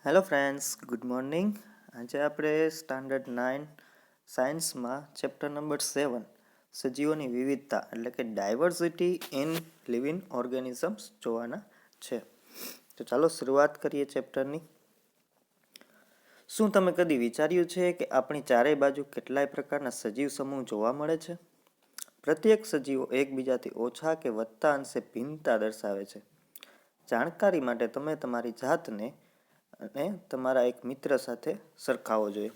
Hello friends, good morning. આજે આપણે standard 9 સાયન્સમાં ચેપ્ટર નંબર 7 સજીવોની વિવિધતા એટલે કે ડાયવર્સિટી ઇન લિવિંગ ઓર્ગેનિઝમ્સ જોવાના છે. તો ચાલો શરૂઆત કરીએ ચેપ્ટરની. શું તમે કદી વિચાર્યું છે કે આપણી ચારેય બાજુ કેટલાય પ્રકારના સજીવ સમૂહ જોવા મળે છે? પ્રત્યેક સજીવો એકબીજાથી ઓછા કે વધતા અંશે ભિન્નતા દર્શાવે છે. જાણકારી માટે તમે તમારી જાતને અને તમારા એક મિત્ર સાથે સરખાવવો જોઈએ.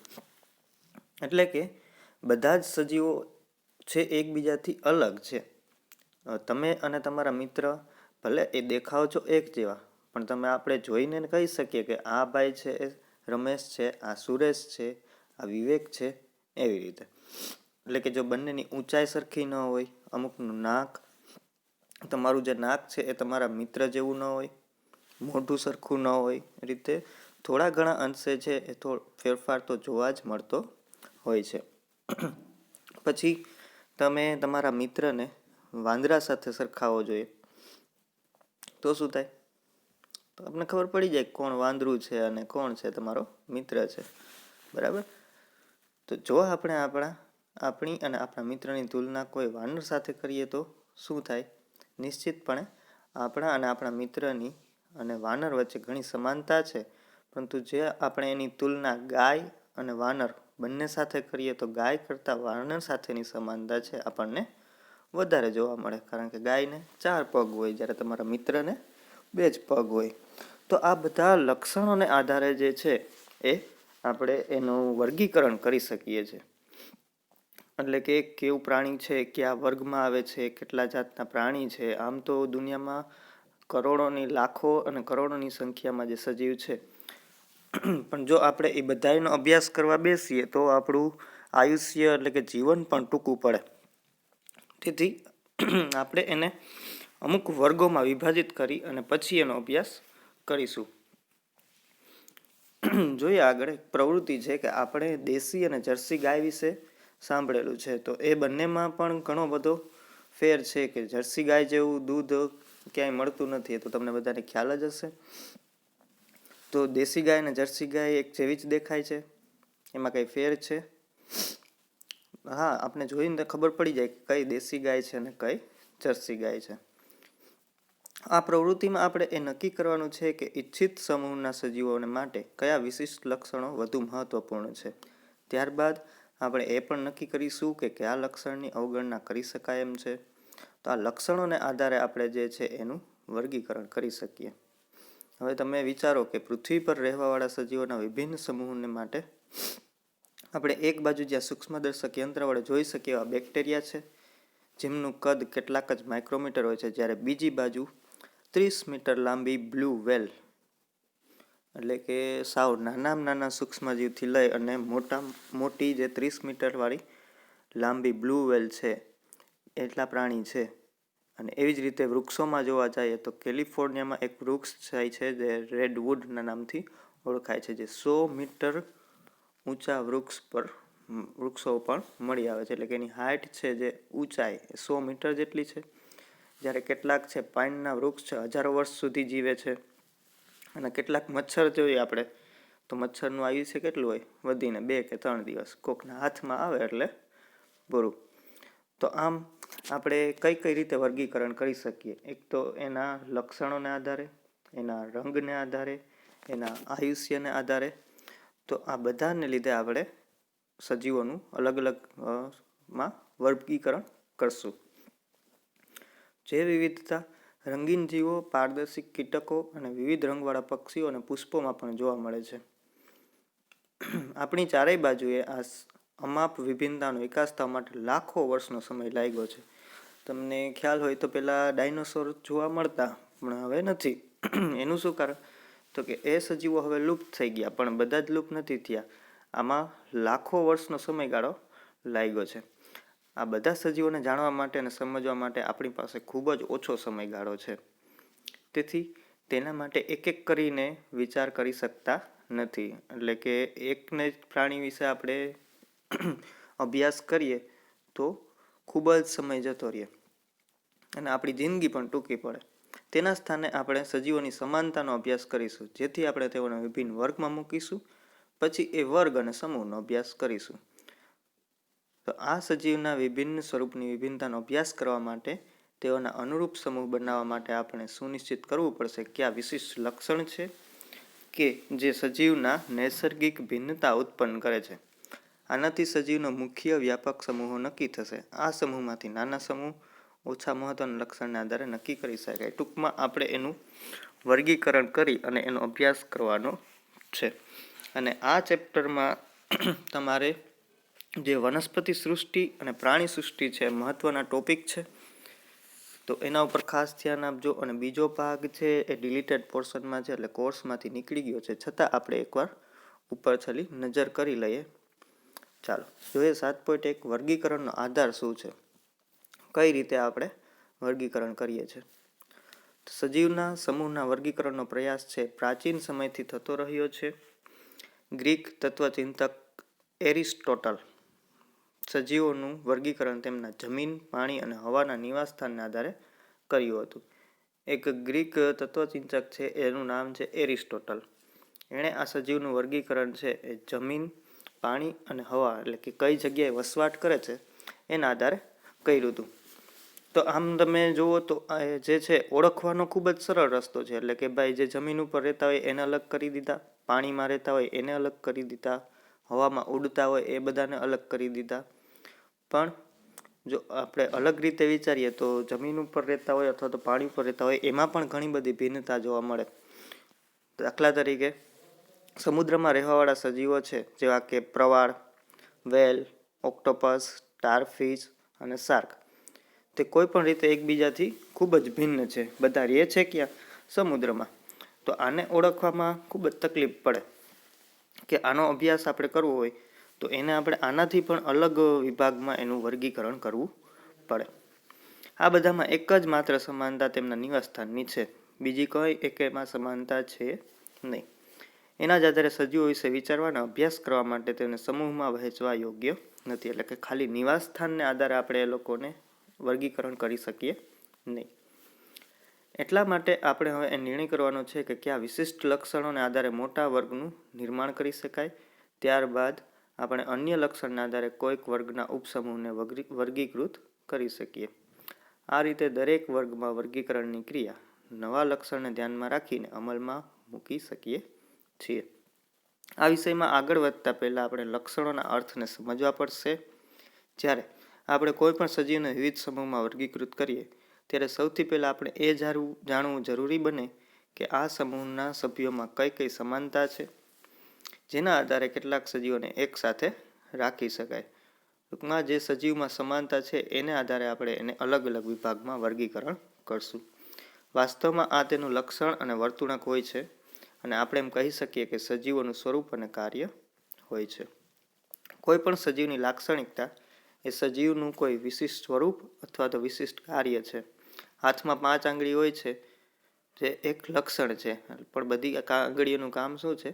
એટલે કે બધા જ સજીવો છે એકબીજાથી અલગ છે. તમે અને તમારા મિત્ર ભલે એ દેખાવ છો એક જેવા, પણ આપણે જોઈને કહી શકીએ કે આ ભાઈ છે એ રમેશ છે, આ સુરેશ છે, આ વિવેક છે, એવી રીતે. એટલે કે જો બંનેની ઊંચાઈ સરખી ન હોય, અમુકનું નાક, તમારું જે નાક છે એ તમારા મિત્ર જેવું ન હોય, મોઢું સરખું ન હોય, એ રીતે થોડા ઘણા અંશે છે એ ફેરફાર તો જોવા જ મળતો હોય છે. પછી તમે તમારા મિત્રને વાંદરા સાથે સરખાવવો જોઈએ. તો શું થાય? તો આપણને ખબર પડી જાય કોણ વાંદરું છે અને કોણ છે તમારો મિત્ર છે. બરાબર? તો જો આપણે આપણી અને આપણા મિત્રની તુલના કોઈ વાનર સાથે કરીએ તો શું થાય? નિશ્ચિતપણે આપણા અને આપણા મિત્રની અને વાનર વચ્ચે ઘણી સમાનતા છે, પરંતુ જે આપણે એની તુલના ગાય અને વાનર બંને સાથે કરીએ તો ગાય કરતાં વાનર સાથેની સમાનતા છે આપણને વધારે જોવા મળે. કારણ કે ગાયને 4 પગ હોય, જ્યારે તમારા મિત્રને 2 જ પગ હોય. તો આ બધા લક્ષણોને આધારે જે છે એ આપણે એનું વર્ગીકરણ કરી શકીએ છીએ. એટલે કે કેવું પ્રાણી છે, કયા વર્ગમાં આવે છે, કેટલા જાતના પ્રાણી છે. આમ તો દુનિયામાં કરોડોની, લાખો અને કરોડોની સંખ્યામાં જે સજીવ છે, પણ જો આપણે એ બધાનો અભ્યાસ કરવા બેસીએ તો આપણું આયુષ્ય એટલે કે જીવન પણ ટૂંકું પડે. તેથી આપણે એને અમુક વર્ગોમાં વિભાજિત કરી અને પછી એનો અભ્યાસ કરીશું. જોઈએ આગળ. એક પ્રવૃત્તિ છે કે આપણે દેશી અને જર્સી ગાય વિશે સાંભળેલું છે. તો એ બંનેમાં પણ ઘણો બધો ફેર છે કે જર્સી ગાય જેવું દૂધ ક્યાંય મળતું નથી. એ તો તમને બધાને ખ્યાલ જ હશે. તો દેશી ગાય અને જર્સી ગાય એક જેવી જ દેખાય છે? એમાં કઈ ફેર છે? હા, આપણે જોઈને ખબર પડી જાય કઈ દેશી ગાય છે અને કઈ જર્સી ગાય છે. આ પ્રવૃત્તિમાં આપણે એ નક્કી કરવાનું છે કે ઇચ્છિત સમૂહના સજીવોને માટે કયા વિશિષ્ટ લક્ષણો વધુ મહત્વપૂર્ણ છે. ત્યારબાદ આપણે એ પણ નક્કી કરીશું કે કયા લક્ષણની અવગણના કરી શકાય એમ છે. તો આ લક્ષણોને આધારે આપણે જે છે એનું વર્ગીકરણ કરી શકીએ. હવે તમે વિચારો કે પૃથ્વી પર રહેવાવાળા સજીવોના વિભિન્ન સમૂહોને માટે આપણે એક બાજુ જ્યાં સૂક્ષ્મદર્શક યંત્ર વડે જોઈ શકીએ એવા બેક્ટેરિયા છે, જેમનું કદ કેટલાક જ માઇક્રોમીટર હોય છે, જ્યારે બીજી બાજુ 30 મીટર લાંબી બ્લુ વેલ એટલે કે સાવ નાના સૂક્ષ્મજીવથી લઈ અને મોટી જે 30 મીટરવાળી લાંબી બ્લુ વેલ છે એટલા પ્રાણી છે. અને એવી જ રીતે વૃક્ષોમાં જોવા જઈએ તો કેલિફોર્નિયામાં એક વૃક્ષ જાય છે જે રેડવુડના નામથી ઓળખાય છે, જે 100 મીટર ઊંચા વૃક્ષો પણ મળી આવે છે. એટલે કે એની હાઇટ છે, જે ઊંચાઈ 100 મીટર જેટલી છે. જ્યારે કેટલાક છે પાઇનના વૃક્ષ છે, હજારો વર્ષ સુધી જીવે છે. અને કેટલાક મચ્છર જોઈએ આપણે તો મચ્છરનું આયુષ્ય કેટલું હોય? વધીને 2 કે 3 દિવસ. કોકના હાથમાં આવે એટલે પૂરું. તો આમ આપણે કઈ રીતે વર્ગીકરણ કરી શકીએ? એક તો એના લક્ષણોને આધારે, એના રંગને આધારે, એના આયુષ્યને આધારે. તો આ બધાને લીધે આપણે સજીવોનું અલગ અલગમાં વર્ગીકરણ કરશું. જે વિવિધતા રંગીન જીવો, પારદર્શી કીટકો અને વિવિધ રંગવાળા પક્ષીઓ અને પુષ્પોમાં પણ જોવા મળે છે. આપણી ચારેય બાજુએ આ અમાપ વિભિન્નતાનો વિકાસ થવા માટે લાખો વર્ષનો સમય લાગ્યો છે. તમને ખ્યાલ હોય તો પહેલાં ડાયનોસોર જોવા મળતા, પણ હવે નથી. એનું શું કારણ? તો કે એ સજીવો હવે લુપ્ત થઈ ગયા, પણ બધા જ લુપ્ત નથી થયા. આમાં લાખો વર્ષનો સમયગાળો લાગ્યો છે. આ બધા સજીવોને જાણવા માટે અને સમજવા માટે આપણી પાસે ખૂબ જ ઓછો સમયગાળો છે. તેથી તેના માટે એક એક કરીને વિચાર કરી શકતા નથી. એટલે કે એકને જ પ્રાણી વિશે આપણે અભ્યાસ કરીએ તો ખૂબ જ સમય જતો રહે અને આપણી જિંદગી પણ ટૂંકી પડે. તેના સ્થાને આપણે સજીવોની સમાનતાનો અભ્યાસ કરીશું, જેથી આપણે તેઓને વિભિન્ન વર્ગમાં મૂકીશું. પછી એ વર્ગ અને સમૂહનો અભ્યાસ કરીશું. તો આ સજીવના વિભિન્ન સ્વરૂપની વિભિન્નતાનો અભ્યાસ કરવા માટે તેઓના અનુરૂપ સમૂહ બનાવવા માટે આપણે સુનિશ્ચિત કરવું પડશે કે આ વિશિષ્ટ લક્ષણ છે કે જે સજીવના નૈસર્ગિક ભિન્નતા ઉત્પન્ન કરે છે. આનાથી સજીવનો મુખ્ય વ્યાપક સમૂહો નક્કી થશે. આ સમૂહમાંથી નાના સમૂહ ઓછા મહત્વના લક્ષણના આધારે નક્કી કરી શકાય. ટૂંકમાં આપણે એનું વર્ગીકરણ કરી અને એનો અભ્યાસ કરવાનો છે. અને આ ચેપ્ટરમાં તમારે જે વનસ્પતિ સૃષ્ટિ અને પ્રાણી સૃષ્ટિ છે મહત્વના ટોપિક છે, તો એના ઉપર ખાસ ધ્યાન આપજો. અને બીજો ભાગ છે એ ડિલીટેડ પોર્શનમાં છે, એટલે કોર્સમાંથી નીકળી ગયો છે, છતાં આપણે એકવાર ઉપર છલી નજર કરી લઈએ. ચાલો જોઈએ 7.1 વર્ગીકરણનો આધાર શું છે, કઈ રીતે આપણે વર્ગીકરણ કરીએ છીએ. સજીવના સમૂહના વર્ગીકરણનો પ્રયાસ છે પ્રાચીન સમયથી થતો રહ્યો છે. ગ્રીક તત્વચિંતક એરિસ્ટોટલ સજીવોનું વર્ગીકરણ તેમના જમીન, પાણી અને હવાના નિવાસસ્થાનના આધારે કર્યું હતું. એક ગ્રીક તત્વચિંતક છે, એનું નામ છે એરિસ્ટોટલ. એણે આ સજીવનું વર્ગીકરણ છે એ જમીન, પાણી અને હવા, એટલે કે કઈ જગ્યાએ વસવાટ કરે છે એના આધારે કર્યું હતું. તો આમ તમે જુઓ તો જે છે ઓળખવાનો ખૂબ જ સરળ રસ્તો છે. એટલે કે ભાઈ જે જમીન ઉપર રહેતા હોય એને અલગ કરી દીધા, પાણીમાં રહેતા હોય એને અલગ કરી દીધા, હવામાં ઉડતા હોય એ બધાને અલગ કરી દીધા. પણ જો આપણે અલગ રીતે વિચારીએ તો જમીન ઉપર રહેતા હોય અથવા તો પાણી ઉપર રહેતા હોય એમાં પણ ઘણી બધી ભિન્નતા જોવા મળે. દાખલા તરીકે સમુદ્રમાં રહેવાવાળા સજીવો છે જેવા કે પ્રવાળ, વેલ, ઓક્ટોપસ, સ્ટારફિશ અને શાર્ક, તે કોઈ પણ રીતે એકબીજાથી ખૂબ જ ભિન્ન છે. બધા રહે છે ક્યાં? સમુદ્રમાં. તો આને ઓળખવામાં ખૂબ જ તકલીફ પડે કે આનો અભ્યાસ આપણે કરવો હોય તો એને આપણે આનાથી પણ અલગ વિભાગમાં એનું વર્ગીકરણ કરવું પડે. આ બધામાં એક જ માત્ર સમાનતા તેમના નિવાસસ્થાનની છે, બીજી કોઈ એકેયમાં સમાનતા છે નહીં. એના જ આધારે સજીવો વિશે વિચારવાના અભ્યાસ કરવા માટે તેને સમૂહમાં વહેંચવા યોગ્ય નથી. એટલે કે ખાલી નિવાસસ્થાનને આધારે આપણે એ લોકોને વર્ગીકરણ કરી શકીએ નહીં. એટલા માટે આપણે હવે એ નિર્ણય કરવાનો છે કે કયા વિશિષ્ટ લક્ષણોને આધારે મોટા વર્ગનું નિર્માણ કરી શકાય. ત્યારબાદ આપણે અન્ય લક્ષણના આધારે કોઈક વર્ગના ઉપસમૂહને વર્ગીકૃત કરી શકીએ. આ રીતે દરેક વર્ગમાં વર્ગીકરણની ક્રિયા નવા લક્ષણને ધ્યાનમાં રાખીને અમલમાં મૂકી શકીએ છીએ. આ વિષયમાં આગળ વધતા પહેલા આપણે લક્ષણોના અર્થને સમજવા પડશે. જ્યારે આપણે કોઈ પણ સજીવને વિવિધ સમૂહમાં વર્ગીકૃત કરીએ ત્યારે સૌથી પહેલા આપણે એ જાણવું જરૂરી બને કે આ સમૂહના સભ્યોમાં કઈ કઈ સમાનતા છે, જેના આધારે કેટલાક સજીવોને એક સાથે રાખી શકાય. ટૂંકમાં જે સજીવમાં સમાનતા છે એને આધારે આપણે એને અલગ અલગ વિભાગમાં વર્ગીકરણ કરશું. વાસ્તવમાં આ તેનું લક્ષણ અને વર્તણૂક હોય છે, અને આપણે એમ કહી શકીએ કે સજીવોનું સ્વરૂપ અને કાર્ય હોય છે. કોઈ પણ સજીવની લાક્ષણિકતા એ સજીવનું કોઈ વિશિષ્ટ સ્વરૂપ અથવા તો વિશિષ્ટ કાર્ય છે. હાથમાં 5 આંગળી હોય છે જે એક લક્ષણ છે, પણ બધી આંગળીઓનું કામ શું છે?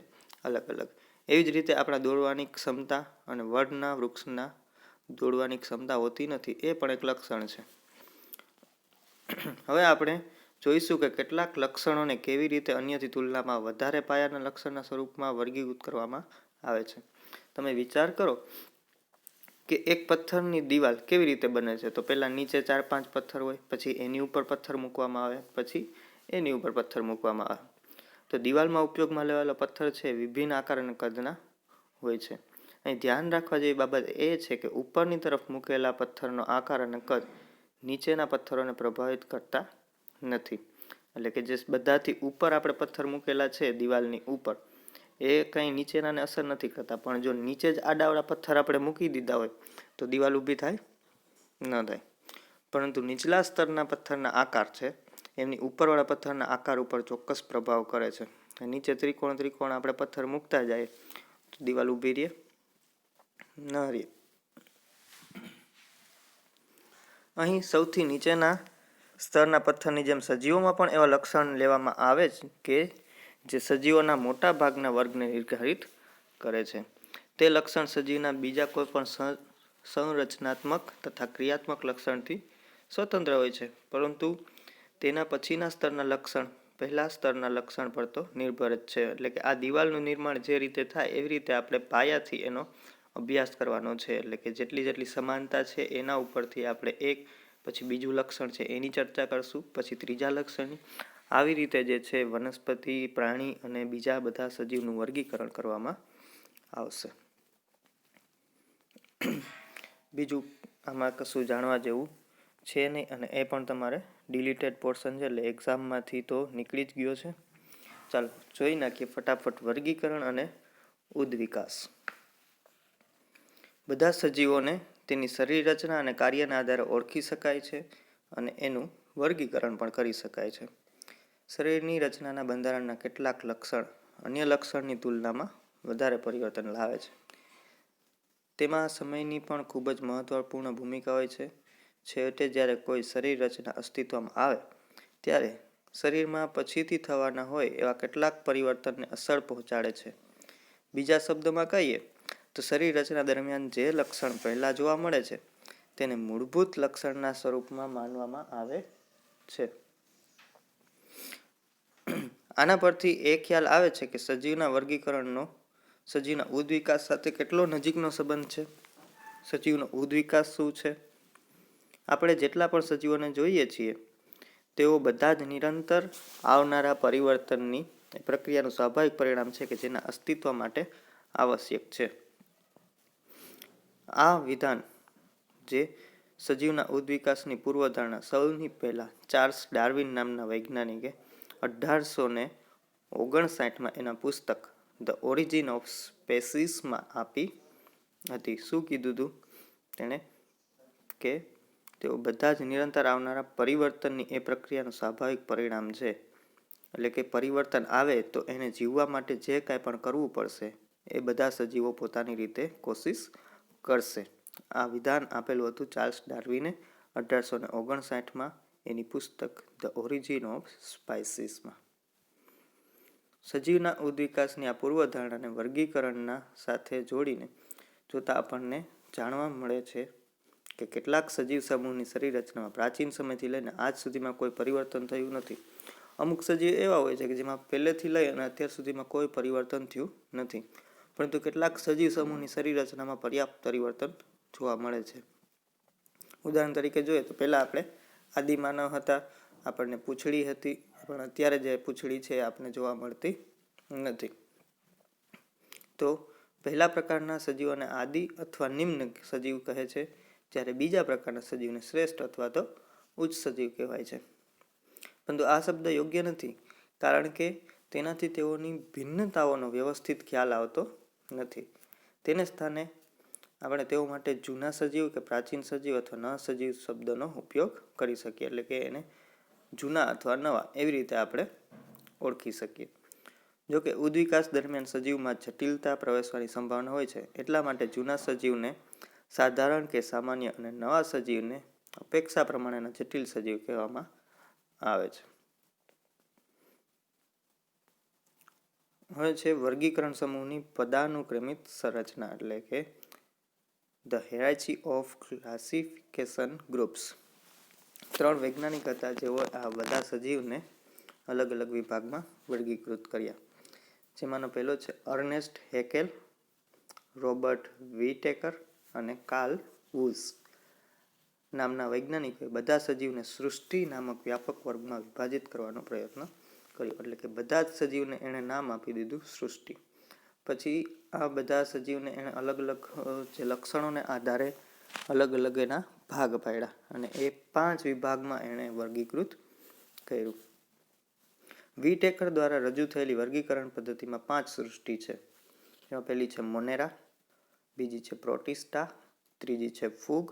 અલગ અલગ. એવી જ રીતે આપણા દોડવાની ક્ષમતા અને વડના વૃક્ષના દોડવાની ક્ષમતા હોતી નથી, એ પણ એક લક્ષણ છે. હવે આપણે જોઈશું કે કેટલાક લક્ષણોને કેવી રીતે અન્યથી તુલનામાં વધારે પાયાના લક્ષણના સ્વરૂપમાં વર્ગીકૃત કરવામાં આવે છે. તમે વિચાર કરો કે એક પથ્થરની દિવાલ કેવી રીતે બને છે. તો પહેલા નીચે 4-5 પથ્થર હોય, પછી એની ઉપર પથ્થર મૂકવામાં આવે, પછી એની ઉપર પથ્થર મૂકવામાં આવે. તો દિવાલમાં ઉપયોગમાં લેવાયેલા પથ્થર છે વિભિન્ન આકાર અને કદના હોય છે. અહીં ધ્યાન રાખવા જેવી બાબત એ છે કે ઉપરની તરફ મૂકેલા પથ્થરનો આકાર અને કદ નીચેના પથ્થરોને પ્રભાવિત કરતા નથી. એટલે કે જે બધાથી ઉપર આપણે પથ્થર મૂકેલા છે દિવાલની ઉપર, એ કંઈ નીચેનાને અસર નથી કરતા. પણ જો નીચે જ આડાવાળા પથ્થર આપણે મૂકી દીધા હોય તો દિવાલ ઊભી થાય? ન થાય. પરંતુ નીચલા સ્તરના પથ્થરના આકાર છે એમની ઉપરવાળા પથ્થરના આકાર ઉપર ચોક્કસ પ્રભાવ કરે છે. નીચે ત્રિકોણ આપણે પથ્થર મૂકતા જાય તો દિવાલ ઊભી રહે? ન રહે. અહીં સૌથી નીચેના સ્તરના પથ્થરની જેમ સજીવોમાં પણ એવા લક્ષણ લેવામાં આવે છે કે જે સજીવોના મોટા ભાગના વર્ગને નિર્ધારિત કરે છે. તે લક્ષણ સજીવના બીજા કોઈ પણ સંરચનાત્મક તથા ક્રિયાત્મક લક્ષણથી સ્વતંત્ર હોય છે, પરંતુ તેના પછીના સ્તરના લક્ષણ પહેલા સ્તરના લક્ષણ પર તો નિર્ભર જ છે. એટલે કે આ દિવાલનું નિર્માણ જે રીતે થાય એવી રીતે આપણે પાયાથી એનો અભ્યાસ કરવાનો છે. એટલે કે જેટલી સમાનતા છે એના ઉપરથી આપણે એક પછી બીજું લક્ષણ છે એની ચર્ચા કરશું, પછી ત્રીજા લક્ષણની. આવી રીતે જે છે વનસ્પતિ, પ્રાણી અને બીજા બધા સજીવનું વર્ગીકરણ કરવામાં આવશે. બીજું આમાં કશું જાણવા જેવું છે નહીં અને એ પણ તમારે ડિલીટેડ પોર્શન છે એટલે એક્ઝામમાંથી તો નીકળી જ ગયો છે. ચાલો જોઈ નાખીએ ફટાફટ વર્ગીકરણ અને ઉદ્વિકાસ. બધા સજીવોને તેની શરીર રચના અને કાર્યના આધારે ઓળખી શકાય છે અને એનું વર્ગીકરણ પણ કરી શકાય છે. શરીરની રચનાના બંધારણના કેટલાક લક્ષણ અન્ય લક્ષણની તુલનામાં વધારે પરિવર્તન લાવે છે. તેમાં સમયની પણ ખૂબ જ મહત્વપૂર્ણ ભૂમિકા હોય છે. છેવટે જ્યારે કોઈ શરીર રચના અસ્તિત્વમાં આવે ત્યારે શરીરમાં પછીથી થવાના હોય એવા કેટલાક પરિવર્તનને અસર પહોંચાડે છે. બીજા શબ્દોમાં કહીએ તો શરીર રચના દરમિયાન જે લક્ષણ પહેલા જોવા મળે છે તેને મૂળભૂત લક્ષણના સ્વરૂપમાં માનવામાં આવે છે. આના પરથી એ ખ્યાલ આવે છે કે સજીવના વર્ગીકરણનો સજીવના ઉદ્વિકાસ સાથે કેટલો નજીકનો સંબંધ છે. સજીવનો ઉદ્વિકાસ શું છે? આપણે જેટલા પણ સજીવોને જોઈએ છીએ તેઓ બધા જ નિરંતર આવનારા પરિવર્તનની પ્રક્રિયાનું સ્વાભાવિક પરિણામ છે કે જેના અસ્તિત્વ માટે આવશ્યક છે. આ વિધાન જે સજીવના ઉદ્વિકાસની પૂર્વધારણા સૌથી પહેલા ચાર્લ્સ ડાર્વિન નામના વૈજ્ઞાનિકે 1859માં એના પુસ્તક ધ ઓરિજિન ઓફ સ્પેસીસમાં આપી હતી. શું કીધું હતું તેણે? કે તેઓ બધા જ નિરંતર આવનારા પરિવર્તનની એ પ્રક્રિયાનું સ્વાભાવિક પરિણામ છે. એટલે કે પરિવર્તન આવે તો એને જીવવા માટે જે કાંઈ પણ કરવું પડશે એ બધા સજીવો પોતાની રીતે કોશિશ કરશે. આ વિધાન આપેલું હતું ચાર્લ્સ ડાર્વિને 1859માં એની પુસ્તક ધ ઓરિજિન ઓફ સ્પાઇસીસમાં. સજીવના ઉદ્વિકાસની આ પૂર્વધારણાને વર્ગીકરણના સાથે જોડીને જોતા આપણને જાણવા મળે છે કે કેટલાક સજીવ સમૂહની શરીર રચનામાં પ્રાચીન સમયથી લઈને આજ સુધીમાં કોઈ પરિવર્તન થયું નથી. અમુક સજીવ એવા હોય છે કે જેમાં પહેલેથી લઈ અને અત્યાર સુધીમાં કોઈ પરિવર્તન થયું નથી, પરંતુ કેટલાક સજીવ સમૂહની શરીર રચનામાં પર્યાપ્ત પરિવર્તન જોવા મળે છે. ઉદાહરણ તરીકે જોઈએ તો પહેલાં આપણે આદિમાનવ હતા, આપણને પૂંછડી હતી, પણ અત્યારે જે પૂંછડી છે એ આપણને જોવા મળતી નથી. તો પહેલા પ્રકારના સજીવોને આદિ અથવા નિમ્ન સજીવ કહે છે, જ્યારે બીજા પ્રકારના સજીવને શ્રેષ્ઠ અથવા તો ઉચ્ચ સજીવ કહેવાય છે. પરંતુ આ શબ્દ યોગ્ય નથી, કારણ કે તેનાથી તેઓની ભિન્નતાઓનો વ્યવસ્થિત ખ્યાલ આવતો નથી. તેને સ્થાને આપણે તેઓ માટે જૂના સજીવ કે પ્રાચીન સજીવ અથવા ન સજીવ શબ્દનો ઉપયોગ કરી શકીએ. એટલે કે એને જૂના અથવા નવા એવી રીતે આપણે ઓળખી શકીએ. જોકે ઉદ્વિકાસ દરમિયાન સજીવમાં જટિલતા પ્રવેશવાની સંભાવના હોય છે, એટલા માટે જૂના સજીવને સાધારણ કે સામાન્ય અને નવા સજીવને અપેક્ષા પ્રમાણેના જટિલ સજીવ કહેવામાં આવે છે. હવે છે વર્ગીકરણ સમૂહની પદાનુક્રમિત સંરચના, એટલે કે ધ હાયરાર્ચી ઓફ ક્લાસિફિકેશન ગ્રુપ્સ. 3 વૈજ્ઞાનિક હતા જેઓ આ બધા સજીવને અલગ અલગ વિભાગમાં વર્ગીકૃત કર્યા. જેમાંનો પહેલો છે અર્નેસ્ટ હેકેલ, રોબર્ટ વિટેકર અને કાર્લ વુઝ નામના વૈજ્ઞાનિકોએ બધા સજીવને સૃષ્ટિ નામક વ્યાપક વર્ગમાં વિભાજિત કરવાનો પ્રયત્ન કર્યો. એટલે કે બધા જ સજીવને એણે નામ આપી દીધું સૃષ્ટિ. પછી આ બધા સજીવને એણે અલગ અલગ જે લક્ષણોને આધારે અલગ અલગ એના ભાગ પાડ્યા અને એ 5 વિભાગમાં એણે વર્ગીકૃત કર્યું. વિટેકર દ્વારા રજૂ થયેલી વર્ગીકરણ પદ્ધતિમાં 5 સૃષ્ટિ છે. એમાં પહેલી છે મોનેરા, બીજી છે પ્રોટિસ્ટા, ત્રીજી છે ફૂગ,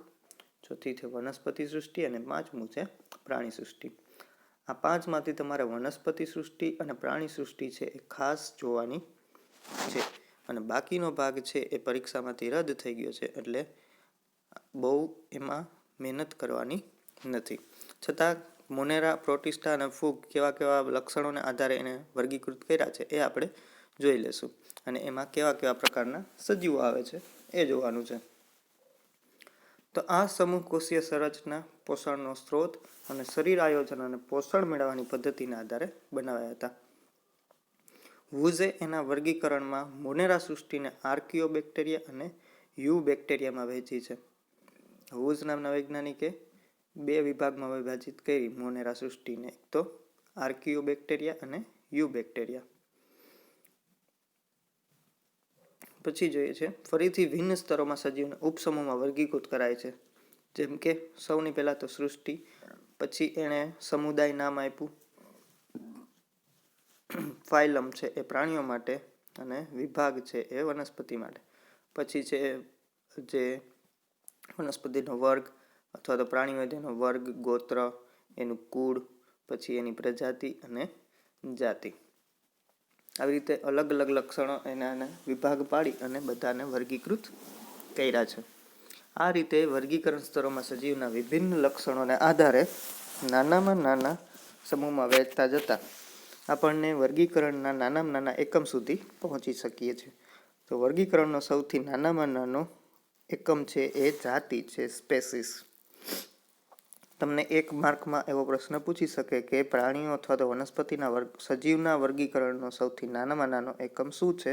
ચોથી છે વનસ્પતિ સૃષ્ટિ અને 5મું છે પ્રાણી સૃષ્ટિ. આ 5માંથી તમારે વનસ્પતિ સૃષ્ટિ અને પ્રાણી સૃષ્ટિ છે એ ખાસ જોવાની છે અને બાકીનો ભાગ છે એ પરીક્ષામાંથી રદ થઈ ગયો છે, એટલે બહુ એમાં મહેનત કરવાની નથી. છતાં મોનેરા, પ્રોટિસ્ટા અને ફૂગ કેવા કેવા લક્ષણોને આધારે એને વર્ગીકૃત કર્યા છે એ આપણે જોઈ લેશું અને એમાં કેવા કેવા પ્રકારના સજીવો આવે છે એ જોવાનું છે. તો આ સમૂહ કોષીય સંરચના પોષણનો સ્ત્રોત અને શરીર આયોજન અને પોષણ મેળવવાની પદ્ધતિના આધારે બનાવ્યા હતા. વુઝે એના વર્ગીકરણમાં મોનેરા સૃષ્ટિને આર્કિયો બેક્ટેરિયા અને યુ બેક્ટેરિયામાં વહેંચી છે. વુઝ નામના વૈજ્ઞાનિકે 2 વિભાગમાં વિભાજિત કરી મોનેરા સૃષ્ટિને, એક તો આર્કિયો બેક્ટેરિયા અને યુ બેક્ટેરિયા. પછી જોઈએ છે ફરીથી ભિન્ન સ્તરોમાં સજીવને ઉપસમૂહમાં વર્ગીકૃત કરાય છે. જેમ કે સૌની પહેલા તો સૃષ્ટિ, પછી એણે સમુદાય નામ આપ્યું, ફાઇલમ છે એ પ્રાણીઓ માટે અને વિભાગ છે એ વનસ્પતિ માટે. પછી છે જે વનસ્પતિનો વર્ગ અથવા તો પ્રાણી હોય તેનો વર્ગ, ગોત્ર, એનું કુળ, પછી એની પ્રજાતિ અને જાતિ. આવી રીતે અલગ અલગ લક્ષણો એના વિભાગ પાડી અને બધાને વર્ગીકૃત કર્યા છે. આ રીતે વર્ગીકરણ સ્તરોમાં સજીવના વિભિન્ન લક્ષણોને આધારે નાનામાં નાના સમૂહમાં વહેંચતા જતા આપણને વર્ગીકરણના નાનામાં નાના એકમ સુધી પહોંચી શકીએ છીએ. તો વર્ગીકરણનો સૌથી નાનામાં નાનો એકમ છે એ જાતિ છે, સ્પેસીસ. તમને 1 માર્કમાં એવો પ્રશ્ન પૂછી શકે કે પ્રાણીઓ અથવા તો વનસ્પતિના સજીવના વર્ગીકરણનો સૌથી નાનામાં નાનો એકમ શું છે?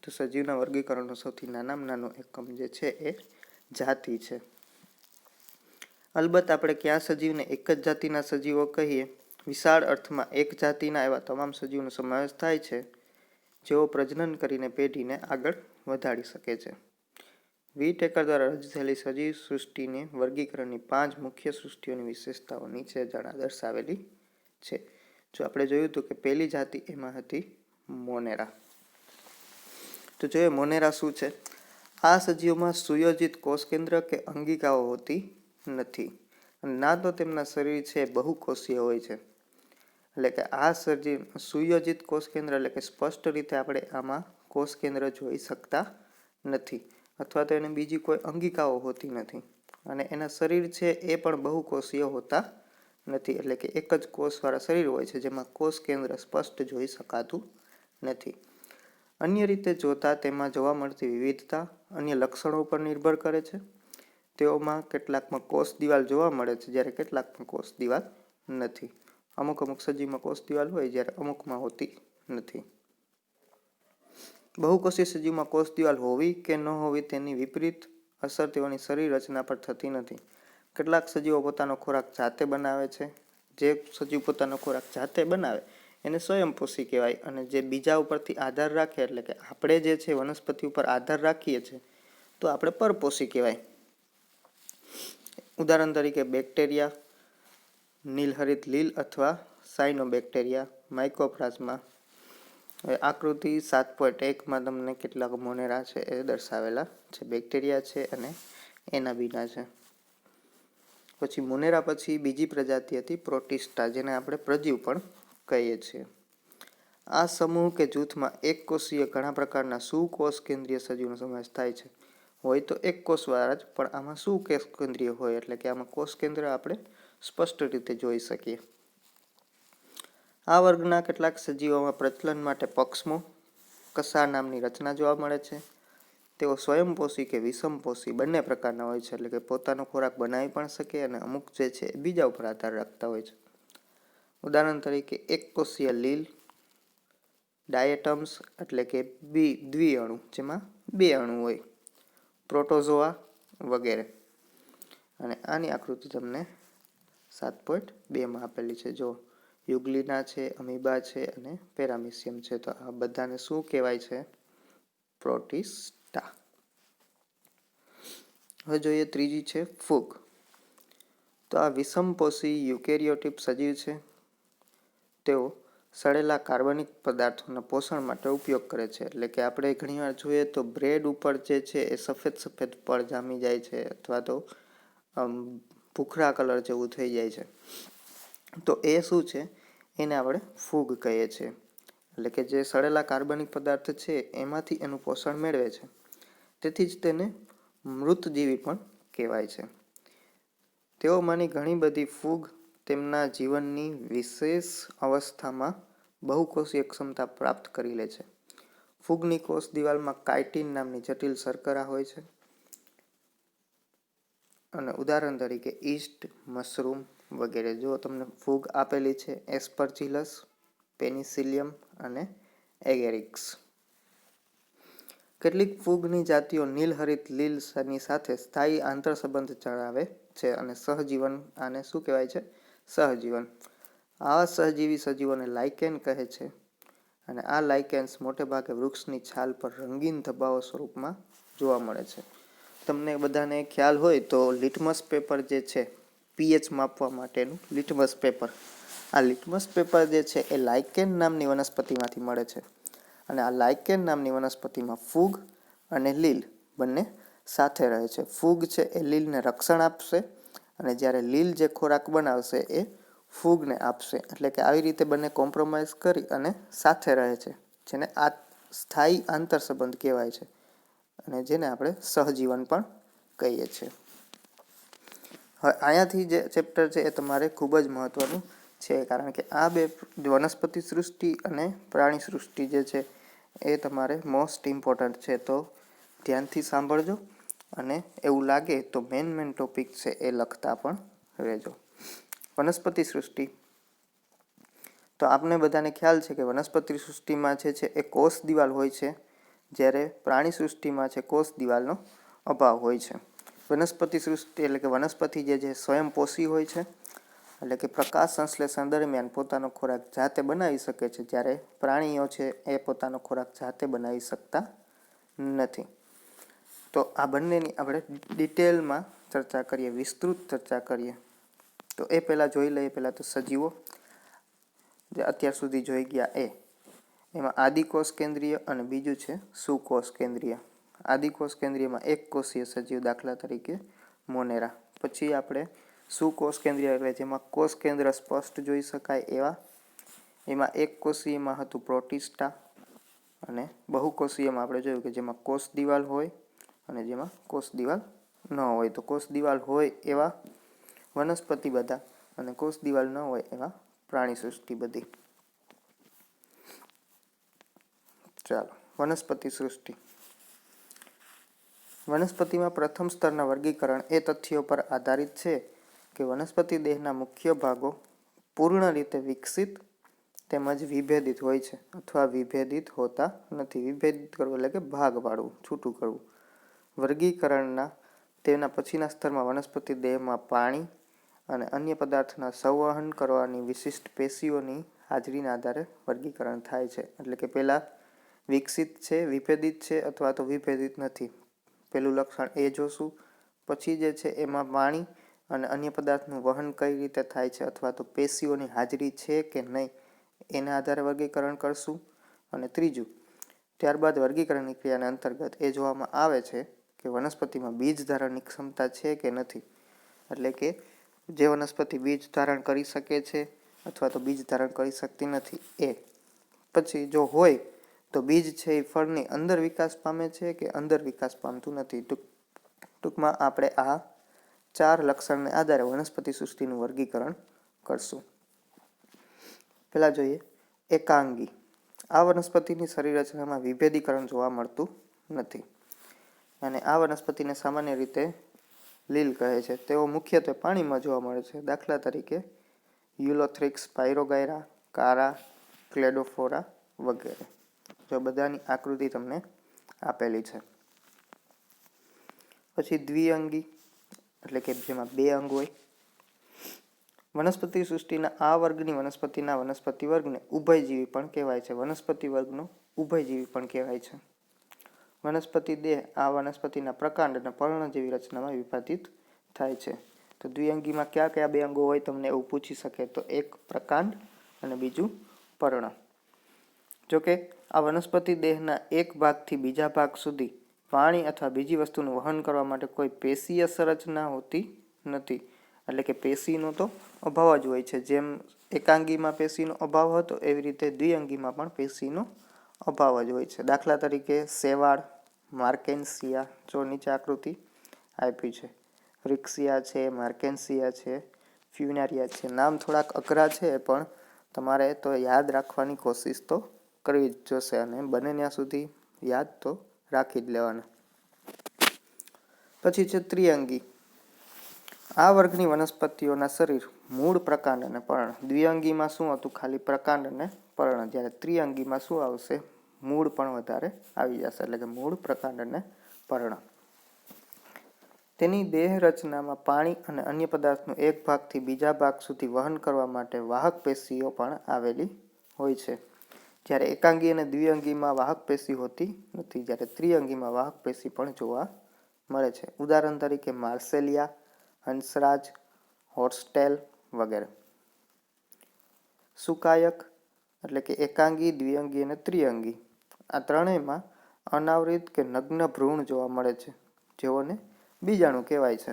તો સજીવના વર્ગીકરણનો સૌથી નાનામાં નાનો એકમ જે છે એ જાતિ છે. અલબત્ત આપણે ક્યાં સજીવને એક જ જાતિના સજીવો કહીએ, વિશાળ અર્થમાં એક જાતિના એવા તમામ સજીવનો સમાવેશ થાય છે જેઓ પ્રજનન કરીને પેઢીને આગળ વધારી શકે છે. વિટેકર દ્વારા રજૂ થયેલી સજીવ સૃષ્ટિની વર્ગીકરણની 5 મુખ્ય સૃષ્ટિઓની વિશેષતાઓ નીચે દર્શાવેલી છે. જો આપણે જોયું હતું કે પહેલી જાતિ એમાં હતી મોનેરા. તો જોઈએ મોનેરા શું છે. આ સજીવોમાં સુયોજિત કોષકેન્દ્ર કે અંગિકાઓ હોતી નથી, ના તો તેમના શરીર છે બહુકોષીય હોય છે. એટલે કે આ સજીવ સુયોજિત કોષકેન્દ્ર એટલે કે સ્પષ્ટ રીતે આપણે આમાં કોષકેન્દ્ર જોઈ શકતા નથી, અથવા તો એને બીજી કોઈ અંગિકાઓ હોતી નથી, અને એના શરીર છે એ પણ બહુકોષીય હોતા નથી. એટલે કે એક જ કોષવાળા શરીર હોય છે જેમાં કોષકેન્દ્ર સ્પષ્ટ જોઈ શકાતું નથી. અન્ય રીતે જોતા તેમાં જોવા મળતી વિવિધતા અન્ય લક્ષણો પર નિર્ભર કરે છે. તેઓમાં કેટલાકમાં કોષ દિવાલ જોવા મળે છે જ્યારે કેટલાકમાં કોષ દિવાલ નથી. અમુક સજીવમાં કોષ દિવાલ હોય જ્યારે અમુકમાં હોતી નથી. બહુકોષીય સજીવમાં કોષ દિવાલ હોવી કે ન હોવી તેની વિપરીત અસર તેઓની શરીર રચના પર થતી નથી. કેટલાક સજીવો પોતાનો ખોરાક જાતે બનાવે છે. જે સજીવ પોતાનો ખોરાક જાતે બનાવે એને સ્વયંપોષી કહેવાય, અને જે બીજા ઉપરથી આધાર રાખે એટલે કે આપણે જે છે વનસ્પતિ ઉપર આધાર રાખીએ છીએ તો આપણે પરપોષી કહેવાય. ઉદાહરણ તરીકે બેક્ટેરિયા, નીલહરિત લીલ અથવા સાયનોબેક્ટેરિયા, માઇકોપ્લાઝમા. હવે આકૃતિ 7.1માં તમને કેટલાક મોનેરા છે એ દર્શાવેલા છે. બેક્ટેરિયા છે અને એના બીના છે. પછી મોનેરા પછી બીજી પ્રજાતિ હતી પ્રોટિસ્ટા, જેને આપણે પ્રજીવ પણ કહીએ છીએ. આ સમૂહ કે જૂથમાં એક કોષીય ઘણા પ્રકારના સુકોષ કેન્દ્રીય સજીવનો સમાવેશ થાય છે. હોય તો એક કોષવાળા જ, પણ આમાં સુકોષ કેન્દ્રીય હોય એટલે કે આમાં કોષ કેન્દ્ર આપણે સ્પષ્ટ રીતે જોઈ શકીએ. આ વર્ગના કેટલાક સજીવોમાં પ્રજનન માટે પક્ષમો કસાર નામની રચના જોવા મળે છે. તેઓ સ્વયંપોષી કે વિષમપોષી બંને પ્રકારના હોય છે, એટલે કે પોતાનો ખોરાક બનાવી પણ શકે અને અમુક જે છે બીજા ઉપર આધાર રાખતા હોય છે. ઉદાહરણ તરીકે એકકોષીય લીલ, ડાયેટમ્સ એટલે કે દ્વિઅણુ જેમાં 2 અણુ હોય, પ્રોટોઝોઆ વગેરે. અને આની આકૃતિ તમને 7.2માં આપેલી છે. જો યુગ્લિના છે, અમીબા છે અને પેરામિસિયમ છે. તો આ બધાને શું કહેવાય છે? પ્રોટિસ્ટા. હવે જોઈએ ત્રીજી છે ફૂગ. તો આ વિષમપોષી યુકેરિયોટિક સજીવ છે. તેઓ સડેલા કાર્બનિક પદાર્થોના પોષણ માટે ઉપયોગ કરે છે. એટલે કે આપણે ઘણીવાર જોઈએ તો બ્રેડ ઉપર જે છે એ સફેદ સફેદ પડ જામી જાય છે, અથવા તો ભૂખરા કલર જેવું થઈ જાય છે. તો એ શું છે? એને આપણે ફૂગ કહીએ છીએ. એટલે કે જે સડેલા કાર્બનિક પદાર્થ છે એમાંથી એનું પોષણ મેળવે છે. તેથી જ તેને મૃતજીવી પણ કહેવાય છે. તેઓમાંની ઘણી બધી ફૂગ તેમના જીવનની વિશેષ અવસ્થામાં બહુકોષીય ક્ષમતા પ્રાપ્ત કરી લે છે. ફૂગની કોષ દિવાલમાં કાઇટિન નામની જટિલ શર્કરા હોય છે. અને ઉદાહરણ તરીકે ઈસ્ટ, મશરૂમ વગેરે. જો તમને ફૂગ આપેલી છે એસ્પરજીલસ, પેનિસિલિયમ અને એગેરિક્સ. કેટલીક ફૂગની જાતિઓ નીલહરિત લીલની સાથે સ્થાયી આંતરસંબંધ ચલાવે છે અને સહજીવન, આને શું કહેવાય છે? સહજીવન. આવા સહજીવી સજીવોને લાઇકેન કહે છે અને આ લાઇકેન્સ મોટેભાગે વૃક્ષની છાલ પર રંગીન ધબ્બાઓ સ્વરૂપમાં જોવા મળે છે. તમને બધાને ખ્યાલ હોય તો લિટમસ પેપર જે છે, પીએચ માપવા માટેનું લિટમસ પેપર, આ લિટમસ પેપર જે છે એ લાઇકેન નામની વનસ્પતિમાંથી મળે છે અને આ લાઇકેન નામની વનસ્પતિમાં ફૂગ અને લીલ બંને સાથે રહે છે. ફૂગ છે એ લીલને રક્ષણ આપશે અને જ્યારે લીલ જે ખોરાક બનાવશે એ ફૂગને આપશે. એટલે કે આવી રીતે બંને કોમ્પ્રોમાઇઝ કરી અને સાથે રહે છે, જેને આ સ્થાયી આંતરસંબંધ કહેવાય છે અને જેને આપણે સહજીવન પણ કહીએ છીએ. હવે અહીંયાથી જે ચેપ્ટર છે એ તમારે ખૂબ જ મહત્વનું છે, કારણ કે આ બે વનસ્પતિ સૃષ્ટિ અને પ્રાણી સૃષ્ટિ જે છે એ તમારે મોસ્ટ ઇમ્પોર્ટન્ટ છે. તો ધ્યાનથી સાંભળજો અને એવું લાગે તો મેન ટોપિક છે એ લખતા પણ રહેજો. વનસ્પતિ સૃષ્ટિ. તો આપને બધાને ખ્યાલ છે કે વનસ્પતિ સૃષ્ટિમાં જે છે એ કોષ દિવાલ હોય છે, જ્યારે પ્રાણી સૃષ્ટિમાં છે કોષ દિવાલનો અભાવ હોય છે. વનસ્પતિ સૃષ્ટિ એટલે કે વનસ્પતિ જે છે સ્વયંપોષી હોય છે, એટલે કે પ્રકાશ સંશ્લેષણ દરમિયાન પોતાનો ખોરાક જાતે બનાવી શકે છે, જ્યારે પ્રાણીઓ છે એ પોતાનો ખોરાક જાતે બનાવી શકતા નથી. તો આ બંનેની આપણે ડિટેલમાં ચર્ચા કરીએ, વિસ્તૃત ચર્ચા કરીએ. તો એ પહેલાં જોઈ લઈએ. પહેલાં તો સજીવો જે અત્યાર સુધી જોઈ ગયા એમાં આદિકોષ કેન્દ્રીય અને બીજું છે સુકોષ કેન્દ્રીય. આદિકોષ કેન્દ્રીયમાં એક કોષીય સજીવ, દાખલા તરીકે મોનેરા. પછી આપણે સુકોષ કેન્દ્રીય એટલે જેમાં કોષ કેન્દ્ર સ્પષ્ટ જોઈ શકાય એવા, એમાં એક કોષીયમાં હતું પ્રોટિસ્ટા અને બહુકોષીયમાં આપણે જોયું કે જેમાં કોષ દિવાલ હોય અને જેમાં કોષ દિવાલ ન હોય. તો કોષ દિવાલ હોય એવા વનસ્પતિ બધા અને કોષ દિવાલ ન હોય એવા પ્રાણી સૃષ્ટિ બધી. ચાલો, વનસ્પતિ સૃષ્ટિ. વનસ્પતિમાં પ્રથમ સ્તરના વર્ગીકરણ એ તથ્યો પર આધારિત છે કે વનસ્પતિ દેહના મુખ્ય ભાગો પૂર્ણ રીતે વિકસિત તેમજ વિભેદિત હોય છે અથવા વિભેદિત હોતા નથી. વિભેદિત કરવું એટલે કે ભાગ પાડવું, છૂટું કરવું. વર્ગીકરણના તેના પછીના સ્તરમાં વનસ્પતિ દેહમાં પાણી અને અન્ય પદાર્થના સંવહન કરવાની વિશિષ્ટ પેશીઓની હાજરીના આધારે વર્ગીકરણ થાય છે. એટલે કે પહેલાં વિકસિત છે, વિભેદિત છે અથવા તો વિભેદિત નથી, પેલું લક્ષણ એ જોશું. પછી જે છે એમાં પાણી અને અન્ય પદાર્થનું વહન કઈ રીતે થાય છે અથવા તો પેશીઓની હાજરી છે કે નહીં એના આધારે વર્ગીકરણ કરશું. અને ત્રીજું, ત્યારબાદ વર્ગીકરણની ક્રિયાના અંતર્ગત એ જોવામાં આવે છે કે વનસ્પતિમાં બીજ ધારણની ક્ષમતા છે કે નથી. એટલે કે જે વનસ્પતિ બીજ ધારણ કરી શકે છે અથવા તો બીજ ધારણ કરી શકતી નથી એ. પછી જો હોય તો બીજ છે એ ફળની અંદર વિકાસ પામે છે કે અંદર વિકાસ પામતું નથી. ટૂંકમાં આપણે આ 4 લક્ષણને આધારે વનસ્પતિ સૃષ્ટિનું વર્ગીકરણ કરશું. પહેલા જોઈએ એકાંગી. આ વનસ્પતિની શરીર રચનામાં વિભેદીકરણ જોવા મળતું નથી અને આ વનસ્પતિને સામાન્ય રીતે લીલ કહે છે. તેઓ મુખ્યત્વે પાણીમાં જોવા મળે છે. દાખલા તરીકે યુલોથ્રિક્સ પાયરોગાયરા, કારા, ક્લેડોફોરા વગેરે. જો બધાની આકૃતિ તમને આપેલી છે. પછી દ્વિઅંગી એટલે કે જેમાં 2 અંગ હોય. વનસ્પતિ સૃષ્ટિના આ વર્ગની વનસ્પતિના વનસ્પતિ વર્ગને ઉભયજીવી પણ કહેવાય છે. વનસ્પતિ વર્ગનો ઉભયજીવી પણ કહેવાય છે. વનસ્પતિ દેહ આ વનસ્પતિના પ્રકાંડ અને પર્ણ જેવી રચનામાં વિભાજિત થાય છે. તો દ્વિઅંગીમાં કયા કયા 2 અંગો હોય તમને એવું પૂછી શકે તો એક પ્રકાંડ અને બીજું પર્ણ. જોકે આ વનસ્પતિ દેહના એક ભાગથી બીજા ભાગ સુધી પાણી અથવા બીજી વસ્તુનું વહન કરવા માટે કોઈ પેશીય સંરચના હોતી નથી. એટલે કે પેશીનો તો અભાવ જ હોય છે. જેમ એકાંગીમાં પેશીનો અભાવ હતો એવી રીતે દ્વિઅંગીમાં પણ પેશીનો અભાવ જ હોય છે. દાખલા તરીકે શેવાળ, માર્કેન્સિયા, જો નીચે આકૃતિ આપી છે, રિક્સિયા છે, માર્કેન્સિયા છે, ફ્યુનારિયા છે. નામ થોડાક અઘરા છે પણ તમારે તો યાદ રાખવાની કોશિશ તો કરવી જ જોશે અને બને ત્યાં સુધી યાદ તો રાખી જ લેવાના. પછી છે ત્રિઅંગી. આ વર્ગની વનસ્પતિઓના શરીર મૂળ, પ્રકાંડ અને પર્ણ. દ્વિઅંગીમાં શું હતું? ખાલી પ્રકાંડ અને પર્ણ. જ્યારે ત્રિઅંગીમાં શું આવશે? મૂળ પણ વધારે આવી જશે, એટલે કે મૂળ, પ્રકાંડ અને પર્ણ. તેની દેહ રચનામાં પાણી અને અન્ય પદાર્થનું એક ભાગથી બીજા ભાગ સુધી વહન કરવા માટે વાહક પેશીઓ પણ આવેલી હોય છે. જ્યારે એકાંગી અને દ્વિઅંગીમાં વાહક પેશી હોતી નથી. જ્યારે ત્રિઅંગીમાં વાહક પેશી પણ જોવા મળે છે. ઉદાહરણ તરીકે માર્સેલિયા, હંસરાજ, હોર્સટેલ વગેરે. સુકાયક એટલે કે એકાંગી, દ્વિઅંગી અને ત્રિઅંગી આ ત્રણેયમાં અનાવૃત કે નગ્ન ભ્રૂણ જોવા મળે છે, જેઓને બીજાણુ કહેવાય છે.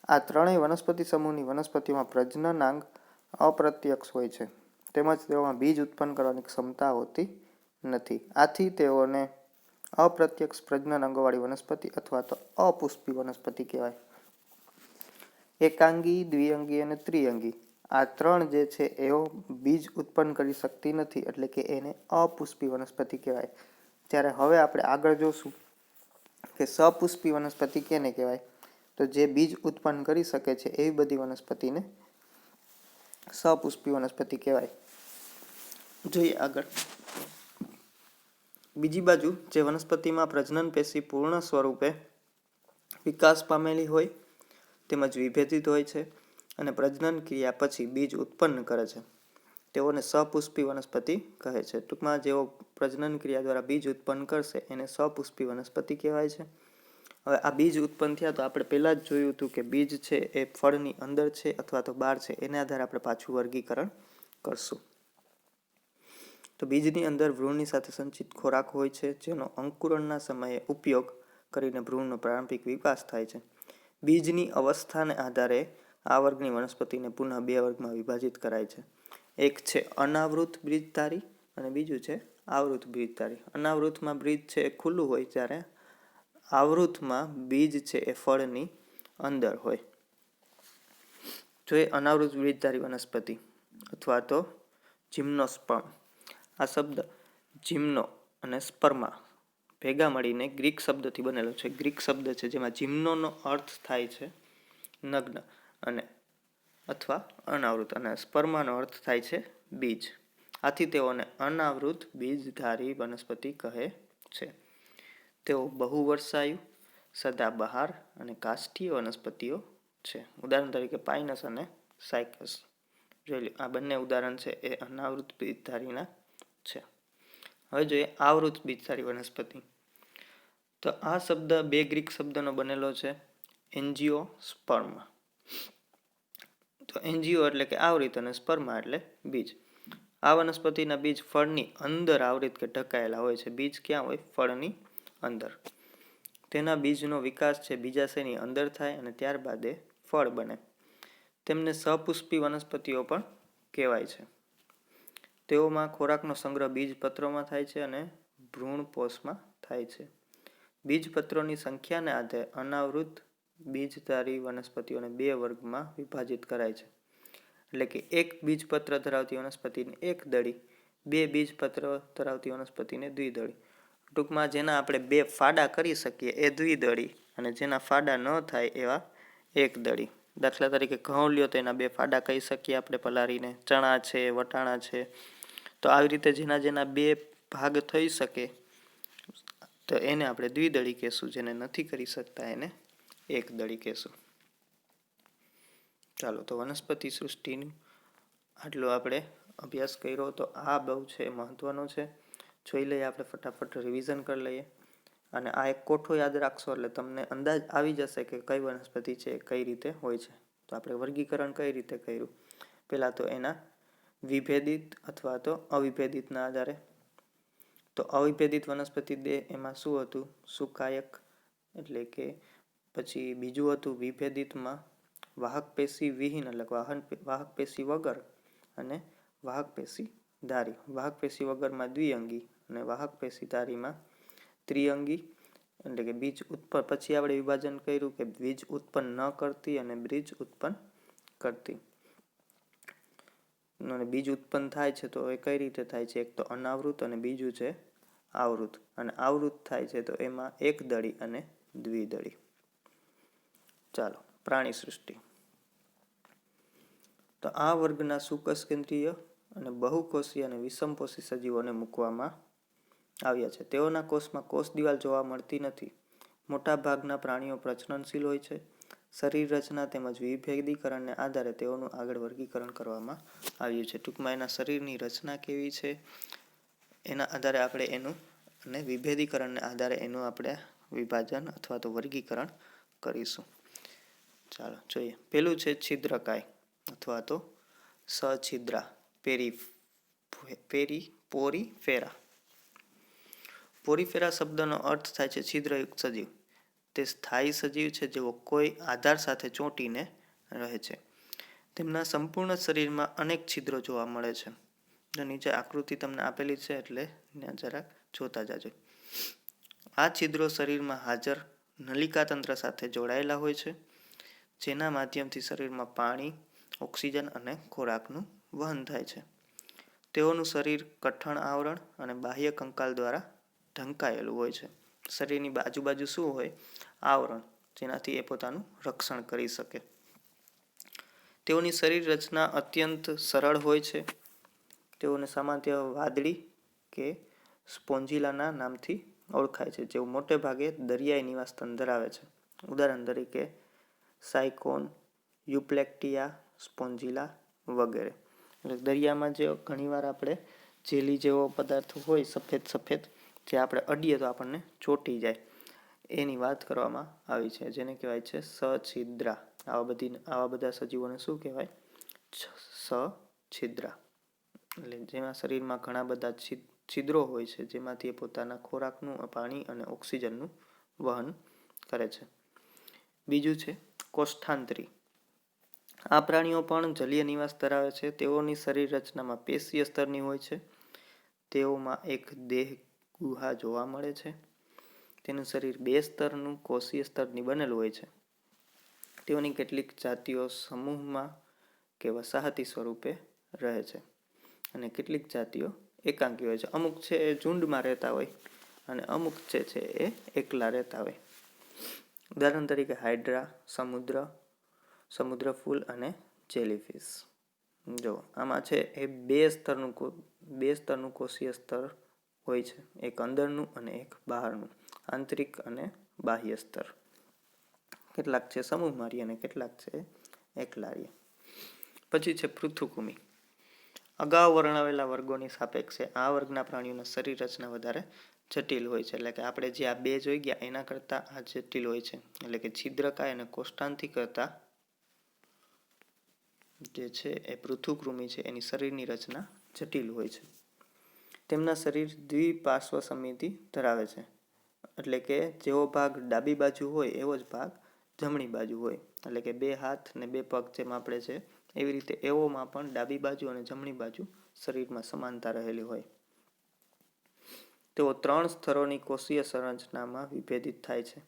આ ત્રણેય વનસ્પતિ સમૂહની વનસ્પતિઓમાં પ્રજનનાંગ અપ્રત્યક્ષ હોય છે, તેમજ તેઓમાં બીજ ઉત્પન્ન કરવાની ક્ષમતા હોતી નથી. આથી તેઓને અપ્રત્યક્ષ પ્રજનન અંગોવાળી વનસ્પતિ અથવા તો અપુષ્પી વનસ્પતિ કહેવાય. એકાંગી, દ્વિઅંગી અને ત્રિઅંગી આ ત્રણ જે છે એઓ બીજ ઉત્પન્ન કરી શકતી નથી, એટલે કે એને અપુષ્પી વનસ્પતિ કહેવાય. ત્યારે હવે આપણે આગળ જોશું કે સપુષ્પી વનસ્પતિ કેને કહેવાય. તો જે બીજ ઉત્પન્ન કરી શકે છે એવી બધી વનસ્પતિને સપુષ્પી વનસ્પતિ કહેવાય. જોઈએ આગળ. બીજી બાજુ જે વનસ્પતિમાં પ્રજનન પેશી પૂર્ણ સ્વરૂપે વિકાસ પામેલી હોય તેમજ વિભેદિત હોય છે અને પ્રજનન ક્રિયા પછી બીજ ઉત્પન્ન કરે છે, તેઓને સપુષ્પી વનસ્પતિ કહે છે. ટૂંકમાં જેઓ પ્રજનન ક્રિયા દ્વારા બીજ ઉત્પન્ન કરશે એને સપુષ્પી વનસ્પતિ કહેવાય છે. હવે આ બીજ ઉત્પન્ન થયા તો આપણે પહેલાં જ જોયું હતું કે બીજ છે એ ફળની અંદર છે અથવા તો બહાર છે, એના આધારે આપણે પાછું વર્ગીકરણ કરશું. તો બીજની અંદર ભ્રૂણની સાથે સંચિત ખોરાક હોય છે, જેનો અંકુરણના સમયે ઉપયોગ કરીને ભ્રૂણનો પ્રારંભિક વિકાસ થાય છે. બીજની અવસ્થાને આધારે આ વર્ગની વનસ્પતિને પુનઃ બે વર્ગમાં વિભાજિત કરાય છે. એક છે અનાવૃત બીજધારી અને બીજું છે આવૃત બીજધારી. અનાવૃતમાં બીજ છે એ ખુલ્લું હોય, જ્યારે આવૃતમાં બીજ છે એ ફળની અંદર હોય. જોઈએ અનાવૃત બીજધારી વનસ્પતિ અથવા તો જિમ્નોસ્પર્મ. આ શબ્દ જિમ્નો અને સ્પર્મા ભેગા મળીને ગ્રીક શબ્દથી બનેલો છે. ગ્રીક શબ્દ છે જેમાં જિમ્નોનો અર્થ થાય છે નગ્ન અને અથવા અનાવૃત અને સ્પર્માનો અર્થ થાય છે બીજ. આથી તેઓને અનાવૃત બીજધારી વનસ્પતિ કહે છે. તેઓ બહુવર્ષાયુ, સદાબહાર અને કાષ્ઠીય વનસ્પતિઓ છે. ઉદાહરણ તરીકે પાઇનસ અને સાયકસ. જોઈ લો, આ બંને ઉદાહરણ છે એ અનાવૃત બીજધારીના છે. હવે જોઈએ આવૃત બીજધારી વનસ્પતિ. તો આ શબ્દ બે ગ્રીક શબ્દનો બનેલો છે, એન્જિયોસ્પર્મ. તો એન્જિયો એટલે કે આવૃત અને સ્પર્મા એટલે બીજ. આ વનસ્પતિના બીજ ફળની અંદર આવૃત કે ઢંકાયેલા હોય છે. બીજ ક્યાં હોય? ફળની અંદર. તેના બીજનો વિકાસ છે બીજાશયની અંદર થાય અને ત્યારબાદ એ ફળ બને. તેમને સપુષ્પી વનસ્પતિઓ પણ કહેવાય છે. તેઓમાં ખોરાકનો સંગ્રહ બીજપત્રોમાં થાય છે અને ભ્રૂણપોષમાં થાય છે. બીજપત્રોની સંખ્યાને આધારે અનાવૃત બીજધારી વનસ્પતિઓને બે વર્ગમાં વિભાજિત કરાય છે. એટલે કે એક બીજપત્ર ધરાવતી વનસ્પતિને એક દળી, બે બીજપત્ર ધરાવતી વનસ્પતિને દ્વિદળી. ટૂંકમાં જેના આપણે બે ફાડા કરી શકીએ એ દ્વિદળી અને જેના ફાડા ન થાય એવા એક દળી. દાખલા તરીકે ઘઉં લ્યો તો એના બે ફાડા કહી શકીએ આપણે પલાળીને. ચણા છે, વટાણા છે. તો આવી રીતે જેના જેના બે ભાગ થઈ શકે તો એને આપણે દ્વિદળી કહેશું. જેને નથી કરી શકતા એને એક દળી કહેશું. ચાલો, તો વનસ્પતિ સૃષ્ટિનું આટલો આપણે અભ્યાસ કર્યો. તો આ બહુ છે મહત્વનો છે. જોઈ લઈએ આપણે, ફટાફટ રિવિઝન કરી લઈએ. અને આ એક કોઠો યાદ રાખશો એટલે તમને અંદાજ આવી જશે કે કઈ વનસ્પતિ છે કઈ રીતે હોય છે. તો આપણે વર્ગીકરણ કઈ રીતે કર્યું? પહેલાં તો એના વિભેદિત અથવા તો અવિભેદિતના આધારે. તો અવિભેદિત વનસ્પતિ દે એમાં શું હતું? સુકાયક. એટલે કે પછી બીજું હતું વિભેદિતમાં વાહક પેશી વિહીન એટલે વાહક પેશી વગર અને વાહક પેશી ધારી. વાહક પેશી વગરમાં દ્વિઅંગી અને વાહક પેશી ધારીમાં ત્રિઅંગી. એટલે કે બીજ ઉત્પન્ન પછી આપણે વિભાજન કર્યું કે બીજ ઉત્પન્ન ન કરતી અને બીજ ઉત્પન્ન કરતી. અને બીજ ઉત્પન્ન થાય છે તો એ કઈ રીતે થાય છે? એક તો અનાવૃત અને બીજું છે આવૃત. અને આવૃત થાય છે તો એમાં એક દળી અને દ્વિદળી. ચાલો, પ્રાણી સૃષ્ટિ. તો આ વર્ગના સુકોષકેન્દ્રીય અને બહુકોષીય અને વિષમપોષી સજીવોને મૂકવામાં આવ્યા છે. તેઓના કોષમાં કોષ દિવાલ જોવા મળતી નથી. મોટા ભાગના પ્રાણીઓ પ્રજનનશીલ હોય છે. શરીર રચના તેમજ વિભેદીકરણને આધારે તેઓનું આગળ વર્ગીકરણ કરવામાં આવ્યું છે. ટૂંકમાં એના શરીરની રચના કેવી છે એના આધારે આપણે એનું અને વિભેદીકરણને આધારે એનું આપણે વિભાજન અથવા તો વર્ગીકરણ કરીશું. ચાલો જોઈએ. પેલું છે છિદ્રકાય અથવા તો સછિદ્રા પોરીફેરા. પોરીફેરા શબ્દનો અર્થ થાય છે છિદ્રયુક્ત સજીવ. તે સ્થાયી સજીવ છે જેઓ કોઈ આધાર સાથે ચોંટીને રહે છે. તેમના સંપૂર્ણ શરીરમાં અનેક છિદ્રો જોવા મળે છે. નીચે આકૃતિ તમને આપેલી છે એટલે ત્યાં જરાક જોતા જાજો. આ છિદ્રો શરીરમાં હાજર નલિકા તંત્ર સાથે જોડાયેલા હોય છે, જેના માધ્યમથી શરીરમાં પાણી, ઓક્સિજન અને ખોરાકનું વહન થાય છે. તેઓનું શરીર કઠણ આવરણ અને બાહ્ય કંકાલ દ્વારા ઢંકાયેલું હોય છે. શરીરની બાજુ શું હોય? આવરણ, જેનાથી એ પોતાનું રક્ષણ કરી શકે. તેઓની શરીર રચના અત્યંત સરળ હોય છે. તેઓને સામાન્ય વાદળી કે સ્પોન્જિલાના નામથી ઓળખાય છે, જેઓ મોટે ભાગે દરિયાઈ નિવાસસ્થાન ધરાવે છે. ઉદાહરણ તરીકે સાયકોન, યુપ્લેક્ટિયા, સ્પોન્જિલા વગેરે. એટલે દરિયામાં જે ઘણીવાર આપણે જેલી જેવો પદાર્થ હોય સફેદ જે આપણે અડીએ તો આપણને ચોંટી જાય, એની વાત કરવામાં આવી છે, જેને કહેવાય છે સછિદ્રા. આવા બધા સજીવોને શું કહેવાય? સછિદ્રા. એટલે જેમાં શરીરમાં ઘણા બધા છિદ્રો હોય છે, જેમાંથી એ પોતાના ખોરાકનું, પાણી અને ઓક્સિજનનું વહન કરે છે. બીજું છે કોષ્ઠાંતરી. આ પ્રાણીઓ પણ જલીય નિવાસ ધરાવે છે. તેઓની શરીર રચનામાં પેશીય સ્તરની હોય છે. તેઓમાં એક દેહ ગુહા જોવા મળે છે. તેનું શરીર 2 સ્તરનું કોષીય સ્તરની બનેલું હોય છે. તેઓની કેટલીક જાતિઓ સમૂહમાં કે વસાહતી સ્વરૂપે રહે છે અને કેટલીક જાતિઓ એકાંકી હોય છે. અમુક છે એ ઝુંડમાં રહેતા હોય અને અમુક છે એ એકલા રહેતા હોય. ઉદાહરણ તરીકે હાઇડ્રા, સમુદ્ર ફૂલ અને જેલીફિશ. જો આમાં છે એ 2 સ્તરનું કોષીય સ્તર હોય છે. એક અંદરનું અને એક બહારનું, આંતરિક અને બાહ્ય સ્તર. કેટલાક છે સમૂહમાં રહે અને કેટલાક છે એકલા રહે. પછી છે પૃથુકૃમિ. અગાઉ વર્ણવેલા વર્ગોની સાપેક્ષે આ વર્ગના પ્રાણીઓની શરીર રચના વધારે જટિલ હોય છે. એટલે કે આપણે જે આ 2 જોઈ ગયા એના કરતાં આ જટિલ હોય છે. એટલે કે છિદ્રકાય અને કોષ્ઠાંતિ કરતાં જે છે એ પૃથુકૃમિ છે એની શરીરની રચના જટિલ હોય છે. તેમના શરીર દ્વિપાર્શ્વ સમમિતિ ધરાવે છે. એટલે કે જેવો ભાગ ડાબી બાજુ હોય એવો જ ભાગ જમણી બાજુ હોય. એટલે કે 2 હાથ ને 2 પગ જેમ આપણે છે એવી રીતે એવોમાં પણ ડાબી બાજુ અને જમણી બાજુ શરીરમાં સમાનતા રહેલી હોય. તેઓ 3 સ્તરોની કોષીય સંરચનામાં વિભેદિત થાય છે.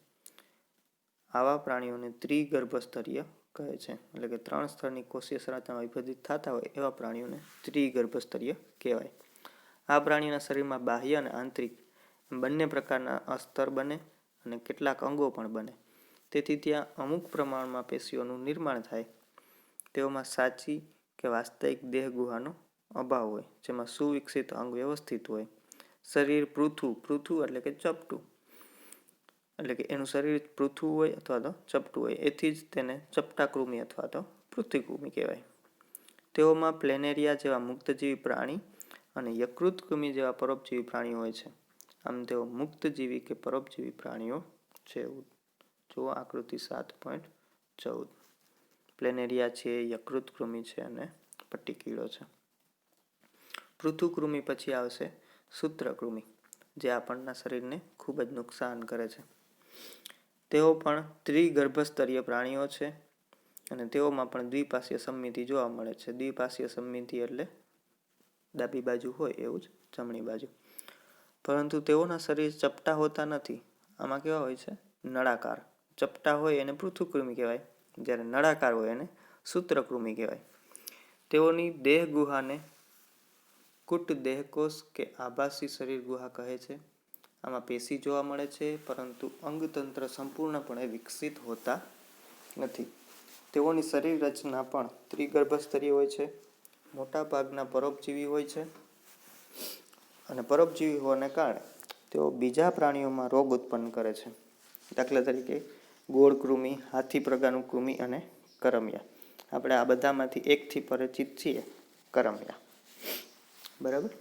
આવા પ્રાણીઓને ત્રિગર્ભસ્તરીય કહે છે. એટલે કે 3 સ્તરની કોષીય સંરચનામાં વિભેદિત થતા હોય એવા પ્રાણીઓને ત્રિગર્ભસ્તરીય કહેવાય. આ પ્રાણીઓના શરીરમાં બાહ્ય અને આંતરિક બંને પ્રકારના અસ્તર બને અને કેટલાક અંગો પણ બને. તેથી ત્યાં અમુક પ્રમાણમાં પેશીઓનું નિર્માણ થાય. તેઓમાં સાચી કે વાસ્તવિક દેહ ગુહાનો અભાવ હોય, જેમાં સુવિકસિત અંગ વ્યવસ્થિત હોય. શરીર પૃથુ એટલે કે ચપટું, એટલે કે એનું શરીર પૃથુ હોય અથવા તો ચપટું હોય, એથી જ તેને ચપટાકૃમિ અથવા તો પૃથુકૃમિ કહેવાય. તેઓમાં પ્લેનેરિયા જેવા મુક્તજીવી પ્રાણી અને યકૃતકૃમિ જેવા પરોપજીવી પ્રાણીઓ હોય છે. આમ તેઓ મુક્તજીવી કે પરોપજીવી પ્રાણીઓ છે. જુઓ આકૃતિ 7.14. પ્લેનેરિયા છે, યકૃતકૃમિ છે અને પટ્ટીકીડો છે. પૃથુકૃમિ પછી આવશે સૂત્રકૃમિ, જે આપણના શરીરને ખૂબ જ નુકસાન કરે છે. તેઓ પણ ત્રિગર્ભસ્તરીય પ્રાણીઓ છે અને તેઓમાં પણ દ્વિપાર્શ્વીય સમમિતિ જોવા મળે છે. દ્વિપાર્શ્વીય સમમિતિ એટલે ડાબી બાજુ હોય એવું જ જમણી બાજુ. પરંતુ તેઓના શરીર ચપટા હોતા નથી. આમાં કેવા હોય છે? નળાકાર. ચપટા હોય એને પૃથુકૃમિ કહેવાય, જ્યારે નળાકાર હોય એને સૂત્રકૃમિ કહેવાય. તેઓની દેહ ગુહાને કુટ દેહકોષ કે આભાસી શરીર ગુહા કહે છે. આમાં પેશી જોવા મળે છે, પરંતુ અંગતંત્ર સંપૂર્ણપણે વિકસિત હોતા નથી. તેઓની શરીર રચના પણ ત્રિગર્ભસ્તરીય હોય છે. મોટા ભાગના પરોપજીવી હોય છે અને પરોપજીવી હોવાને કારણે તેઓ બીજા પ્રાણીઓમાં રોગ ઉત્પન્ન કરે છે. દાખલા તરીકે ગોળ કૃમિ, હાથી પ્રકારનું કૃમિ અને કરમિયા. આપણે આ બધામાંથી એકથી પરિચિત છીએ, કરમિયા. બરાબર.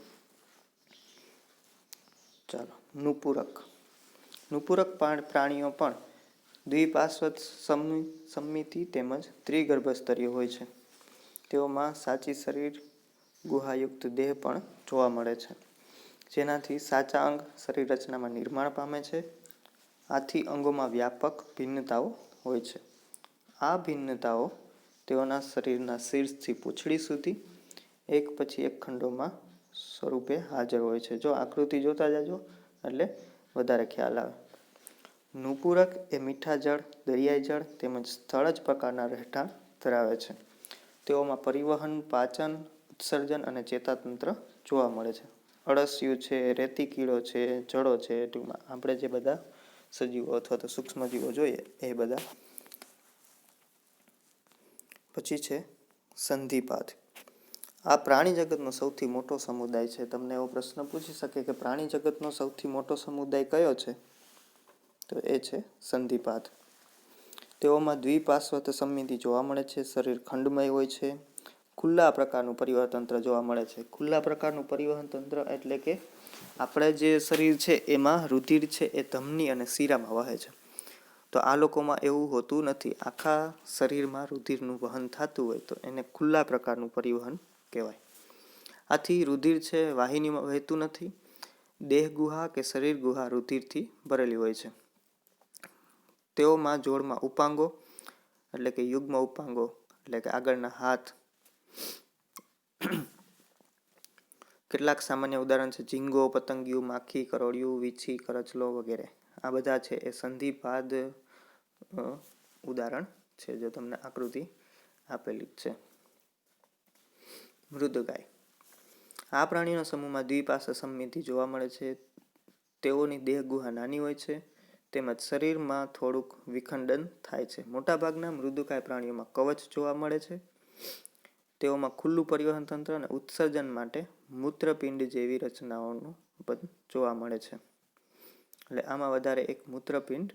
ચાલો, નુપુરક. નુપુરક પ્રાણીઓ પણ દ્વિપાર્શ્વ સમમિતિ તેમજ ત્રિગર્ભસ્તરીય હોય છે. તેઓમાં સાચી શરીર ગુહાયુક્ત દેહ પણ જોવા મળે છે, જેનાથી સાચા અંગ શરીર રચનામાં નિર્માણ પામે છે. આથી અંગોમાં વ્યાપક ભિન્નતાઓ હોય છે. આ ભિન્નતાઓ તેઓના શરીરના શીર્ષથી પૂંછડી સુધી એક પછી એક ખંડોમાં સ્વરૂપે હાજર હોય છે. જો આકૃતિ જોતા જજો એટલે વધારે ખ્યાલ આવે. નુપુરક એ મીઠા જળ, દરિયાઈ જળ તેમજ સ્થળજ પ્રકારના રહેઠાણ ધરાવે છે. તેઓમાં પરિવહન, પાચન, ઉત્સર્જન અને ચેતાતંત્ર જોવા મળે છે. અળસિયું છે, રેતી કીડો છે, જળો છે, ટૂંકમાં આપણે જે બધા સજીવો અથવા તો સૂક્ષ્મજીવો જોઈએ એ બધા. પછી છે સંધિપાદ. આ પ્રાણી જગતનો સૌથી મોટો સમુદાય છે. તમને એવો પ્રશ્ન પૂછી શકે કે પ્રાણી જગતનો સૌથી મોટો સમુદાય કયો છે, તો એ છે સંધિપાદ. તેઓમાં દ્વિપાર્શ્વ સમમિતિ જોવા મળે છે. શરીર ખંડમય હોય છે. ખુલ્લા પ્રકારનું પરિવહન તંત્ર જોવા મળે છે. ખુલ્લા પ્રકારનું પરિવહન તંત્ર એટલે કે આપણે જે શરીર છે એમાં રુધિર છે એ ધમની અને શિરામાં વહે છે. તો આ લોકોમાં એવું હોતું નથી. આખા શરીરમાં રુધિરનું વહન થતું હોય તો એને ખુલ્લા પ્રકારનું પરિવહન કહેવાય. આથી રુધિર છે વાહિનીમાં વહેતું નથી. દેહ ગુહા કે શરીર ગુહા રુધિરથી ભરેલી હોય છે. તેઓમાં જોડમાં ઉપાંગો એટલે કે યુગ્મ ઉપાંગો એટલે કે આગળના હાથ, કેટલાક સામાન્ય ઉદાહરણ છે ઝીંગો, પતંગિયું, માખી, કરોળિયું, વીછી, કરચલો વગેરે. આ બધા છે એ સંધિપાદ ઉદાહરણ છે, જો તમને આકૃતિ આપેલી છે. મૃદગાય. આ પ્રાણીઓના સમૂહમાં દ્વિપાર્શ્વ સમમિતિ જોવા મળે છે. તેઓની દેહ ગુહા નાની હોય છે તેમજ શરીરમાં થોડુંક વિખંડન થાય છે. મોટાભાગના મૃદુકાય પ્રાણીઓમાં કવચ જોવા મળે છે. તેઓમાં ખુલ્લું પરિવહન તંત્ર અને ઉત્સર્જન માટે મૂત્રપિંડ જેવી રચનાઓનું જોવા મળે છે. એટલે આમાં વધારે એક મૂત્રપિંડ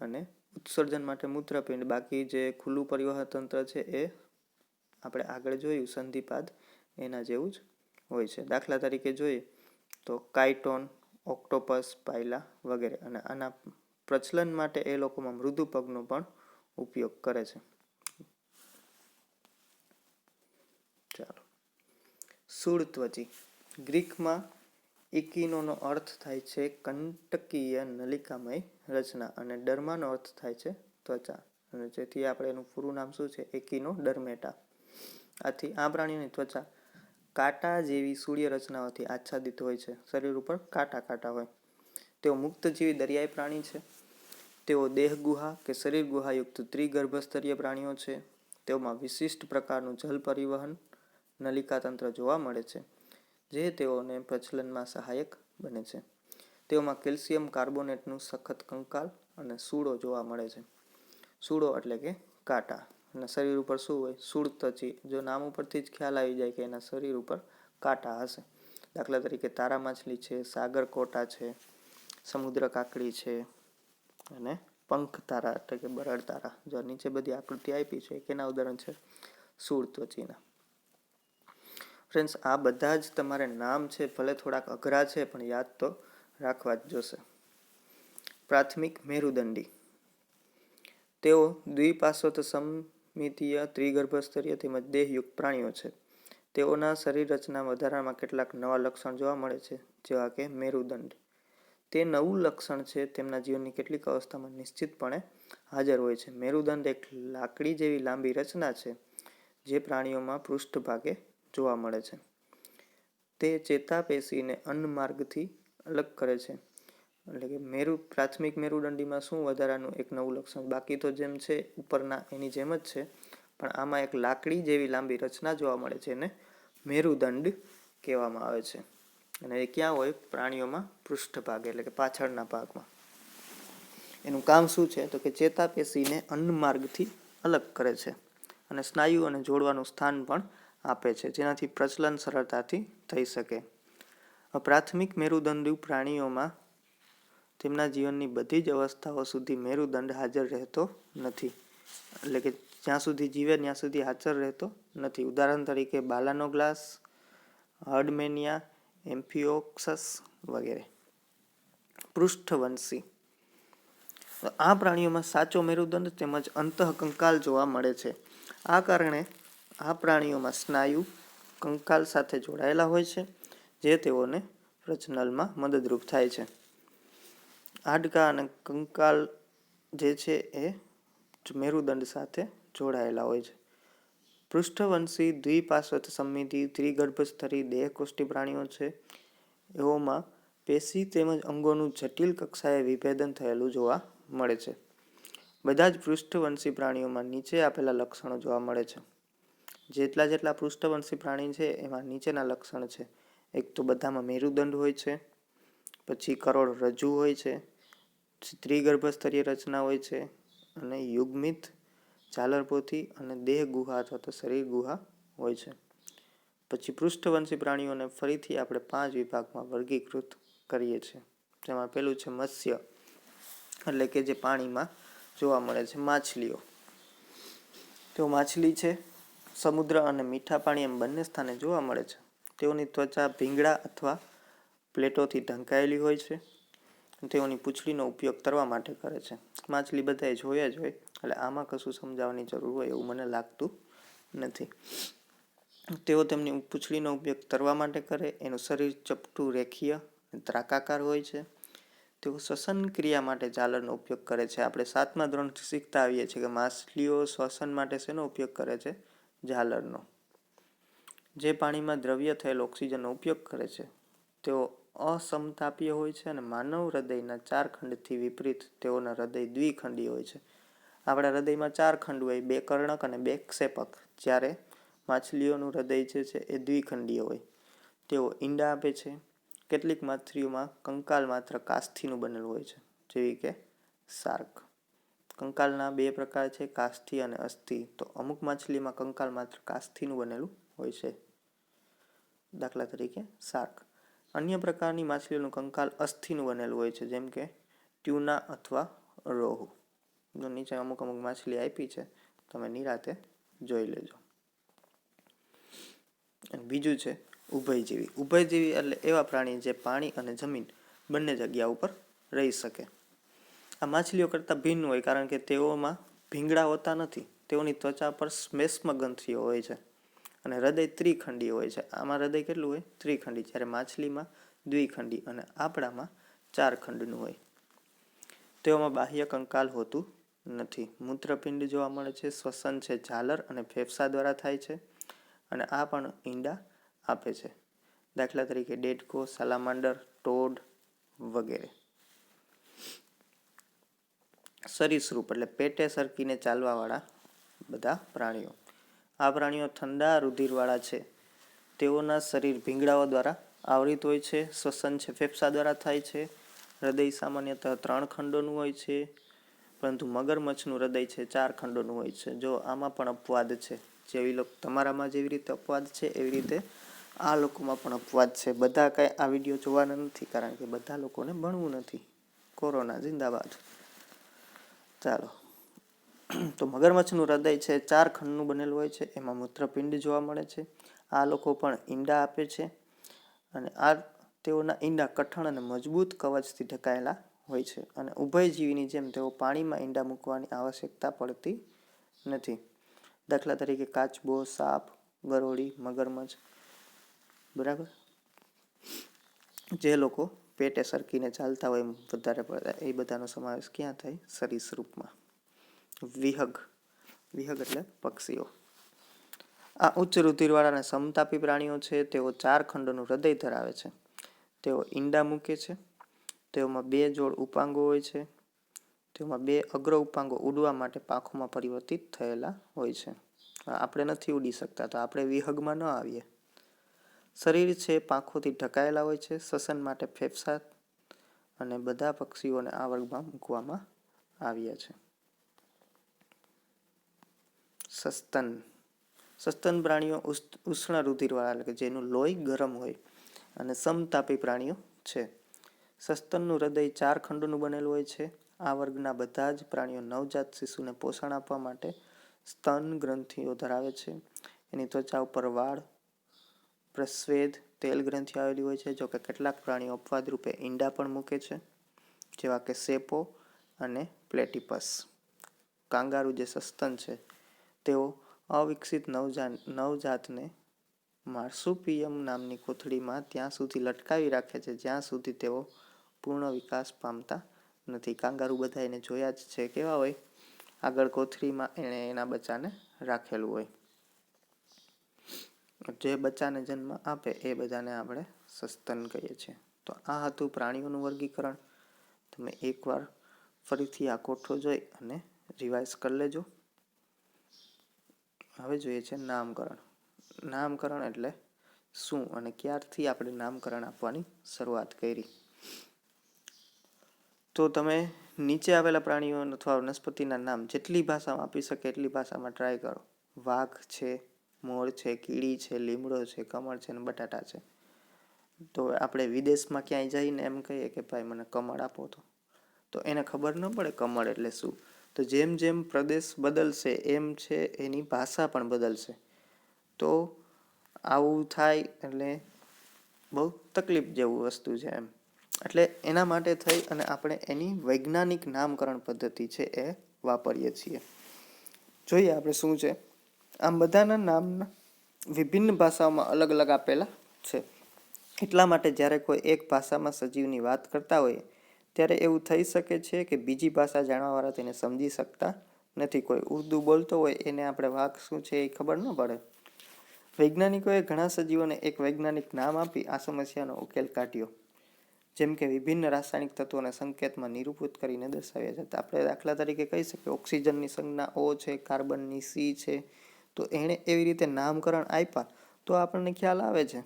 અને ઉત્સર્જન માટે મૂત્રપિંડ, બાકી જે ખુલ્લું પરિવહન તંત્ર છે એ આપણે આગળ જોયું સંધિપાદ એના જેવું જ હોય છે. દાખલા તરીકે જોઈએ તો કાઇટોન, ઓક્ટોપસ, પાયલા વગેરે. અને આના પ્રચલન માટે એ લોકોમાં મૃદુ પગનો પણ ઉપયોગ કરે છે. ચાલો, શૂળત્વચી. ગ્રીકમાં ઇકિનોનો અર્થ થાય છે કંટકીય નલિકામય રચના અને ડર્માનો અર્થ થાય છે ત્વચા, અને જેથી આપણે એનું પૂરું નામ શું છે, એકિનોડર્મેટા. આથી આ પ્રાણીઓની ત્વચા કાંટા જેવી સૂર્ય રચનાઓથી આચ્છાદિત હોય છે. શરીર ઉપર કાંટા કાંટા હોય. તેઓ મુક્તજીવી દરિયાઈ પ્રાણી છે. તેઓ દેહ ગુહા કે શરીર ગુહાયુક્ત ત્રિગર્ભસ્તરીય પ્રાણીઓ છે. તેઓમાં વિશિષ્ટ પ્રકારનું જલ પરિવહન નલિકા તંત્ર જોવા મળે છે, જે તેઓને પ્રચલનમાં સહાયક બને છે. તેઓમાં કેલ્શિયમ કાર્બોનેટનું સખત કંકાલ અને સૂળો જોવા મળે છે. સૂળો એટલે કે કાંટા. અને શરીર ઉપર શું હોય, શૂળત્વચી. જો નામ ઉપરથી જ ખ્યાલ આવી જાય કે એના શરીર ઉપર કાંટા હશે. દાખલા તરીકે તારા માછલી છે, સાગર કોટા છે, સમુદ્ર કાકડી છે અને પંખ તારા એટલે કે બરડ તારા. જો નીચે બધી આકૃતિ આપી છે કેના ઉદાહરણ છે, શૂળત્વચીના. ફ્રેન્ડ્સ, આ બધા જ તમારે નામ છે ભલે થોડાક અઘરા છે પણ યાદ તો રાખવા જ જોશે. પ્રાથમિક મેરુદંડી. તેઓ દ્વિપાર્શ્વ સમમિતીય ત્રિગર્ભસ્તરીય તેમજ દેહયુક્ત પ્રાણીઓ છે. તેઓના શરીર રચના વધારામાં કેટલાક નવા લક્ષણ જોવા મળે છે, જેવા કે મેરુદંડ. તે નવું લક્ષણ છે તેમના જીવનની કેટલીક અવસ્થામાં નિશ્ચિતપણે હાજર હોય છે. મેરુદંડ એક લાકડી જેવી લાંબી રચના છે જે પ્રાણીઓમાં પૃષ્ઠભાગે જોવા મળે છે. તે ચેતાપેશીને અન્નમાર્ગથી અલગ કરે છે. એટલે કે પ્રાથમિક મેરુદંડીમાં શું વધારાનું એક નવું લક્ષણ, બાકી તો જેમ છે ઉપરના એની જેમ જ છે, પણ આમાં એક લાકડી જેવી લાંબી રચના જોવા મળે છે એને મેરુદંડ કહેવામાં આવે છે. અને એ ક્યાં હોય, પ્રાણીઓમાં પૃષ્ઠભાગે એટલે કે પાછળના ભાગમાં. એનું કામ શું છે તો કે ચેતાપેશીને અન્નમાર્ગથી અલગ કરે છે અને સ્નાયુ અને જોડવાનું સ્થાન પણ આપે છે, જેનાથી પ્રચલન સરળતાથી થઈ શકે. પ્રાથમિક મેરુદંડી પ્રાણીઓમાં તેમના જીવનની બધી જ અવસ્થાઓ સુધી મેરુદંડ હાજર રહેતો નથી, એટલે કે જ્યાં સુધી જીવે ત્યાં સુધી હાજર રહેતો નથી. ઉદાહરણ તરીકે બાલાનોગ્લાસ, હર્ડમેનિયા, એમ્ફિઓક્સસ વગેરે. પૃષ્ઠવંશી. આ પ્રાણીઓમાં સાચો મેરુદંડ તેમજ અંતઃકંકાલ જોવા મળે છે. આ કારણે આ પ્રાણીઓમાં સ્નાયુ કંકાલ સાથે જોડાયેલા હોય છે, જે તેઓને પ્રજનનમાં મદદરૂપ થાય છે. હાડકાં અને કંકાલ જે છે એ મેરુદંડ સાથે જોડાયેલા હોય છે. પૃષ્ઠવંશી દ્વિપાર્શ્વ સંમિતિ ત્રિગર્ભસ્તરી દેહકોષ્ઠી પ્રાણીઓ છે. એઓમાં પેશી તેમજ અંગોનું જટિલ કક્ષાએ વિભેદન થયેલું જોવા મળે છે. બધા જ પૃષ્ઠવંશી પ્રાણીઓમાં નીચે આપેલા લક્ષણો જોવા મળે છે. જેટલા પૃષ્ઠવંશી પ્રાણી છે એમાં નીચેના લક્ષણ છે. એક તો બધામાં મેરુદંડ હોય છે, પછી કરોડરજ્જુ હોય છે, ત્રિગર્ભસ્તરીય રચના હોય છે, અને યુગ્મિત ઝાલરપોથી અને દેહ ગુહા અથવા તો શરીર ગુહા હોય છે. પછી પૃષ્ઠવંશી પ્રાણીઓને ફરીથી આપણે 5 વિભાગમાં વર્ગીકૃત કરીએ છીએ. જેમાં પેલું છે મત્સ્ય, એટલે કે જે પાણીમાં જોવા મળે છે. માછલીઓ, તો માછલી છે સમુદ્ર અને મીઠા પાણી એમ બંને સ્થાને જોવા મળે છે. તેઓની ત્વચા ભીંગડા અથવા પ્લેટોથી ઢંકાયેલી હોય છે. તેઓની પૂંછડીનો ઉપયોગ તરવા માટે કરે છે. માછલી બધાએ જોયા જ હોય, એટલે આમાં કશું સમજાવવાની જરૂર હોય એવું મને લાગતું નથી. તેઓ તેમની પૂંછડીનો ઉપયોગ તરવા માટે કરે. એનું શરીર ચપટું, રેખીય, ત્રાકાકાર હોય છે. તેઓ શ્વસન ક્રિયા માટે ઝાલરનો ઉપયોગ કરે છે. આપણે 7મા ધોરણથી શીખતા આવીએ છીએ કે માછલીઓ શ્વસન માટે શેનો ઉપયોગ કરે છે? ઝાલરનો. જે પાણીમાં દ્રવ્ય થયેલ ઓક્સિજનનો ઉપયોગ કરે છે તેઓ અસમતાપીય હોય છે અને માનવ હૃદયના 4 ખંડથી વિપરીત તેઓના હૃદય દ્વિખંડી હોય છે. આપણા હૃદયમાં 4 ખંડ હોય, 2 કર્ણક અને 2 ક્ષેપક, જ્યારે માછલીઓનું હૃદય જે છે એ દ્વિખંડીય હોય. તેઓ ઈંડા આપે છે. કેટલીક માછલીઓમાં કંકાલ માત્ર કાસ્થીનું બનેલું હોય છે, જેવી કે શાર્ક. કંકાલના 2 પ્રકાર છે, કાસ્થી અને અસ્થિ. તો અમુક માછલીમાં કંકાલ માત્ર કાસ્થીનું બનેલું હોય છે, દાખલા તરીકે શાર્ક. અન્ય પ્રકારની માછલીઓનું કંકાલ અસ્થિનું બનેલું હોય છે, જેમ કે ટ્યુના અથવા રોહુ. નીચે અમુક માછલી આપી છે, તમે નિરાતે જોઈ લેજો. બીજું છે ઉભયજીવી. ઉભયજીવી એટલે એવા પ્રાણી જે પાણી અને જમીન બંને જગ્યા ઉપર રહી શકે. આ માછલીઓ કરતાં ભિન્ન હોય, કારણ કે તેઓમાં ભીંગડા હોતા નથી. તેઓની ત્વચા પર શ્લેષ્મ ગ્રંથિઓ હોય છે અને હૃદય ત્રિખંડી હોય છે. આમાં હૃદય કેટલું હોય? ત્રિખંડી. જ્યારે માછલીમાં દ્વિખંડી અને આપણામાં 4 ખંડનું હોય. તેઓમાં બાહ્ય કંકાલ હોતું નથી. મૂત્રપિંડ જોવા મળે છે. શ્વસન છે ઝાલર અને ફેફસા દ્વારા થાય છે, અને આ પણ ઈંડા આપે છે. દાખલા તરીકે ડેડકો, સાલામાન્ડર, ટોડ વગેરે. સરીસૃપ એટલે પેટે સરકીને ચાલવાવાળા બધા પ્રાણીઓ. આ પ્રાણીઓ ઠંડા રુધિરવાળા છે. તેઓના શરીર ભીંગડાઓ દ્વારા આવૃત હોય છે. શ્વસન છે ફેફસા દ્વારા થાય છે. હૃદય સામાન્યતઃ 3 ખંડોનું હોય છે, પરંતુ મગરમચ્છનું હૃદય છે 4 ખંડોનું હોય છે. જો આમાં પણ અપવાદ છે. તમારામાં જેવી રીતે અપવાદ છે એવી રીતે આ લોકોમાં પણ અપવાદ છે. બધા કાંઈ આ વિડીયો જોવાના નથી, કારણ કે બધા લોકોને ભણવું નથી. કોરોના જિંદાબાદ. ચાલો, તો મગરમચ્છનું હૃદય છે 4 ખંડનું બનેલું હોય છે. એમાં મૂત્રપિંડ જોવા મળે છે. આ લોકો પણ ઈંડા આપે છે, અને તેઓના ઈંડા કઠણ અને મજબૂત કવચથી ઢંકાયેલા હોય છે. અને ઉભયજીવીની જેમ તેઓ પાણીમાં ઈંડા મૂકવાની આવશ્યકતા પડતી નથી. દાખલા તરીકે કાચબો, સાપ, ગરોળી, મગરમચ્છ. બરાબર. જે લોકો પેટે સરકીને ચાલતા હોય વધારે પડતા, એ બધાનો સમાવેશ ક્યાં થાય? સરીસૃપમાં. વિહગ. વિહગ એટલે પક્ષીઓ. આ ઉચ્ચ રુધિરવાળા અને સમતાપી પ્રાણીઓ છે. તેઓ 4 ખંડોનું હૃદય ધરાવે છે. તેઓ ઈંડા મૂકે છે. તેઓમાં 2 જોડ ઉપાંગો હોય છે. તેઓમાં 2 અગ્ર ઉપાંગો ઉડવા માટે પાંખોમાં પરિવર્તિત થયેલા હોય છે. આપણે નથી ઉડી શકતા, તો આપણે વિહગમાં ન આવીએ. શરીર છે પાંખોથી ઢંકાયેલા હોય છે. શ્વસન માટે ફેફસા, અને બધા પક્ષીઓને આ વર્ગમાં મૂકવામાં આવ્યા છે. સસ્તન. સસ્તન પ્રાણીઓ ઉષ્ણ રુધિરવાળા, એટલે કે જેનું લોહી ગરમ હોય અને સમતાપી પ્રાણીઓ છે. સસ્તનનું હૃદય 4 ખંડોનું બનેલું હોય છે. આ વર્ગના બધા જ પ્રાણીઓ નવજાત શિશુને પોષણ આપવા માટે સ્તન ગ્રંથિઓ ધરાવે છે. એની ત્વચા ઉપર વાળ, પ્રસ્વેદ, તેલ ગ્રંથિ આવેલી હોય છે. જોકે કેટલાક પ્રાણીઓ અપવાદ રૂપે ઈંડા પણ મૂકે છે, જેવા કે સેપો અને પ્લેટિપસ. કાંગારૂ જે સસ્તન છે તેઓ અવિકસિત નવજાતને માર્સુપિયમ નામની કોથળીમાં ત્યાં સુધી લટકાવી રાખે છે જ્યાં સુધી તેઓ પૂર્ણ વિકાસ પામતા નથી. કાંગારૂ બધા એને જોયા જ છે, કેવા હોય, આગળ કોથળીમાં એણે એના બચ્ચાને રાખેલું હોય. જે બચ્ચાને જન્મ આપે એ બધાને આપણે સસ્તન કહીએ છીએ. તો આ હતું પ્રાણીઓનું વર્ગીકરણ. તમે એકવાર ફરીથી આ કોઠો જોઈ અને રિવાઇઝ કરી લેજો. હવે જોઈએ છે નામકરણ. નામકરણ એટલે શું અને ક્યારથી આપણે નામકરણ આપવાની શરૂઆત કરી. તો તમે નીચે આવેલા પ્રાણીઓ અથવા વનસ્પતિના નામ જેટલી ભાષામાં આપી શકે એટલી ભાષામાં ટ્રાય કરો. વાઘ છે, મોર છે, કીડી છે, લીમડો છે, કમળ છે અને બટાટા છે. તો આપણે વિદેશમાં ક્યાંય જઈને એમ કહીએ કે ભાઈ મને કમળ આપો, તો એને ખબર ન પડે કમળ એટલે શું. તો જેમ જેમ પ્રદેશ બદલશે એમ છે એની ભાષા પણ બદલશે. તો આવું થાય એટલે બહુ તકલીફ જેવું વસ્તુ છે એમ. એટલે એના માટે થઈ અને આપણે એની વૈજ્ઞાનિક નામકરણ પદ્ધતિ છે એ વાપરીએ છીએ. જોઈએ આપણે શું છે. આમ બધાના નામ વિભિન્ન ભાષાઓમાં અલગ અલગ આપેલા છે. એટલા માટે જ્યારે કોઈ એક ભાષામાં સજીવની વાત કરતા હોય ત્યારે એવું થઈ શકે છે કે બીજી ભાષા જાણવાવાળા તેને સમજી શકતા નથી. કોઈ ઉર્દૂ બોલતો હોય એને આપણે વાઘ શું છે એ ખબર ન પડે. વૈજ્ઞાનિકોએ ઘણા સજીવોને એક વૈજ્ઞાનિક નામ આપી આ સમસ્યાનો ઉકેલ કાઢ્યો. જેમ કે વિભિન્ન રાસાયણિક તત્વોને સંકેતમાં નિરૂપિત કરીને દર્શાવ્યા છે. આપણે દાખલા તરીકે કહી શકીએ ઓક્સિજનની સંજ્ઞા O છે, કાર્બનની C છે. તો એણે એવી રીતે નામકરણ આપ્યા તો આપણને ખ્યાલ આવે છે.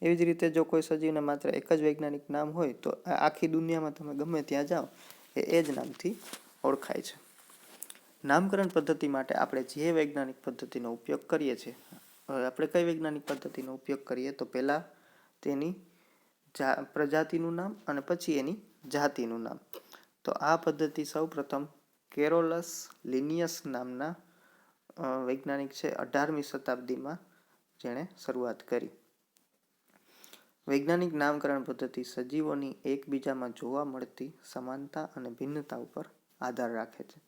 એવી જ રીતે જો કોઈ સજીવને માત્ર એક જ વૈજ્ઞાનિક નામ હોય તો આખી દુનિયામાં તમે ગમે ત્યાં જાઓ એ જ નામથી ઓળખાય છે. નામકરણ પદ્ધતિ માટે આપણે જે વૈજ્ઞાનિક પદ્ધતિનો ઉપયોગ કરીએ છીએ, આપણે કઈ વૈજ્ઞાનિક પદ્ધતિનો ઉપયોગ કરીએ તો પહેલાં તેની પ્રજાતિનું નામ અને પછી એની જાતિનું નામ. તો આ પદ્ધતિ સૌ પ્રથમ કેરોલસ લિનિયસ નામના વૈજ્ઞાનિક છે 18મી શતાબ્દીમાં જેણે શરૂઆત કરી. વૈજ્ઞાનિક નામકરણ પદ્ધતિ સજીવોની એકબીજામાં જોવા મળતી સમાનતા અને ભિન્નતા ઉપર આધાર રાખે છે.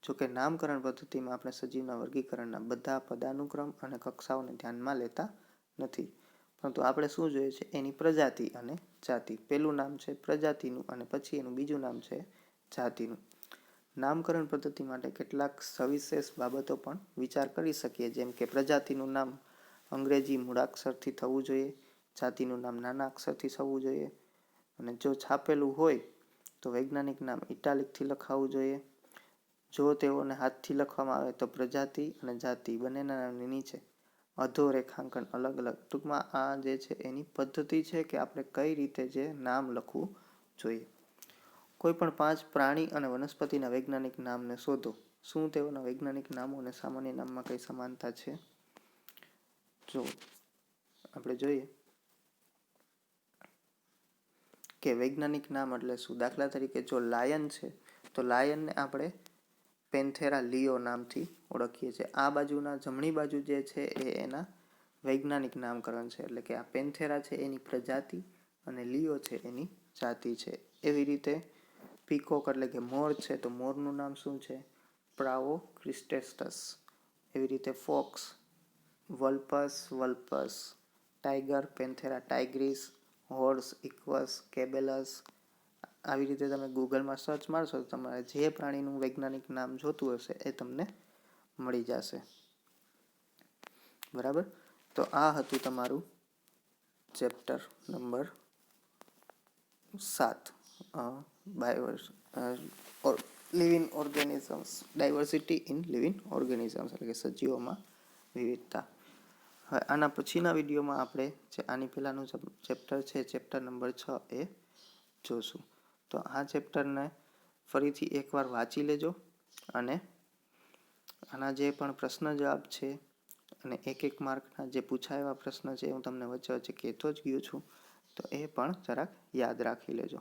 જોકે નામકરણ પદ્ધતિમાં આપણે સજીવના વર્ગીકરણના બધા પદાનુક્રમ અને કક્ષાઓને ધ્યાનમાં લેતા નથી, પરંતુ આપણે શું જોઈએ છે એની પ્રજાતિ અને જાતિ. પહેલું નામ છે પ્રજાતિનું અને પછી એનું બીજું નામ છે જાતિનું. નામકરણ પદ્ધતિ માટે કેટલાક સવિશેષ બાબતો પણ વિચાર કરી શકીએ, જેમ કે પ્રજાતિનું નામ અંગ્રેજી મૂળાક્ષરથી થવું જોઈએ, જાતિનું નામ નાના અક્ષરથી થવું જોઈએ, અને જો છાપેલું હોય તો વૈજ્ઞાનિક નામ ઇટાલિકથી લખાવવું જોઈએ. જો તેઓને હાથથી લખવામાં આવે તો પ્રજાતિ અને જાતિ બંનેના નામની નીચે અધો રેખાંકન અલગ અલગ. ટૂંકમાં આ જે છે એની પદ્ધતિ છે કે આપણે કઈ રીતે જે નામ લખવું જોઈએ. કોઈ પણ 5 પ્રાણી અને વનસ્પતિના વૈજ્ઞાનિક નામને શોધો. શું તેઓના વૈજ્ઞાનિક નામો અને સામાન્ય નામમાં કઈ સમાનતા છે? જો આપણે જોઈએ કે વૈજ્ઞાનિક નામ એટલે શું. દાખલા તરીકે જો લાયન છે તો લાયનને આપણે પેન્થેરા લિયો નામથી ઓળખીએ છીએ. આ બાજુના જમણી બાજુ જે છે એ એના વૈજ્ઞાનિક નામકરણ છે. એટલે કે આ પેન્થેરા છે એની પ્રજાતિ અને લિયો છે એની જાતિ છે. એવી રીતે પીકોક એટલે કે મોર છે તો મોરનું નામ શું છે? પ્રાવો ક્રિસ્ટેસ્ટસ. એવી રીતે ફોક્સ વલ્પસ વલ્પસ, ટાઈગર પેન્થેરા ટાઇગ્રીસ, હોર્સ ઇક્વસ કેબેલસ. આવી રીતે તમે ગૂગલમાં સર્ચ મારશો તો તમારે જે પ્રાણીનું વૈજ્ઞાનિક નામ જોતું હશે એ તમને મળી જશે. બરાબર. તો આ હતું તમારું chapter number 7 living organisms, diversity in living organisms, એટલે કે સજીવોમાં વિવિધતા. હવે આના પછીના વિડીયોમાં આપણે જે આની પહેલાંનું ચેપ્ટર છે ચેપ્ટર નંબર 6 એ જોશું. તો આ ચેપ્ટરને ફરીથી એકવાર વાંચી લેજો અને આના જે પણ પ્રશ્ન જવાબ છે અને એક માર્કના જે પૂછાય એવા પ્રશ્ન છે હું તમને વચ્ચે વચ્ચે કહેતો જ ગયો છું, તો એ પણ જરાક યાદ રાખી લેજો.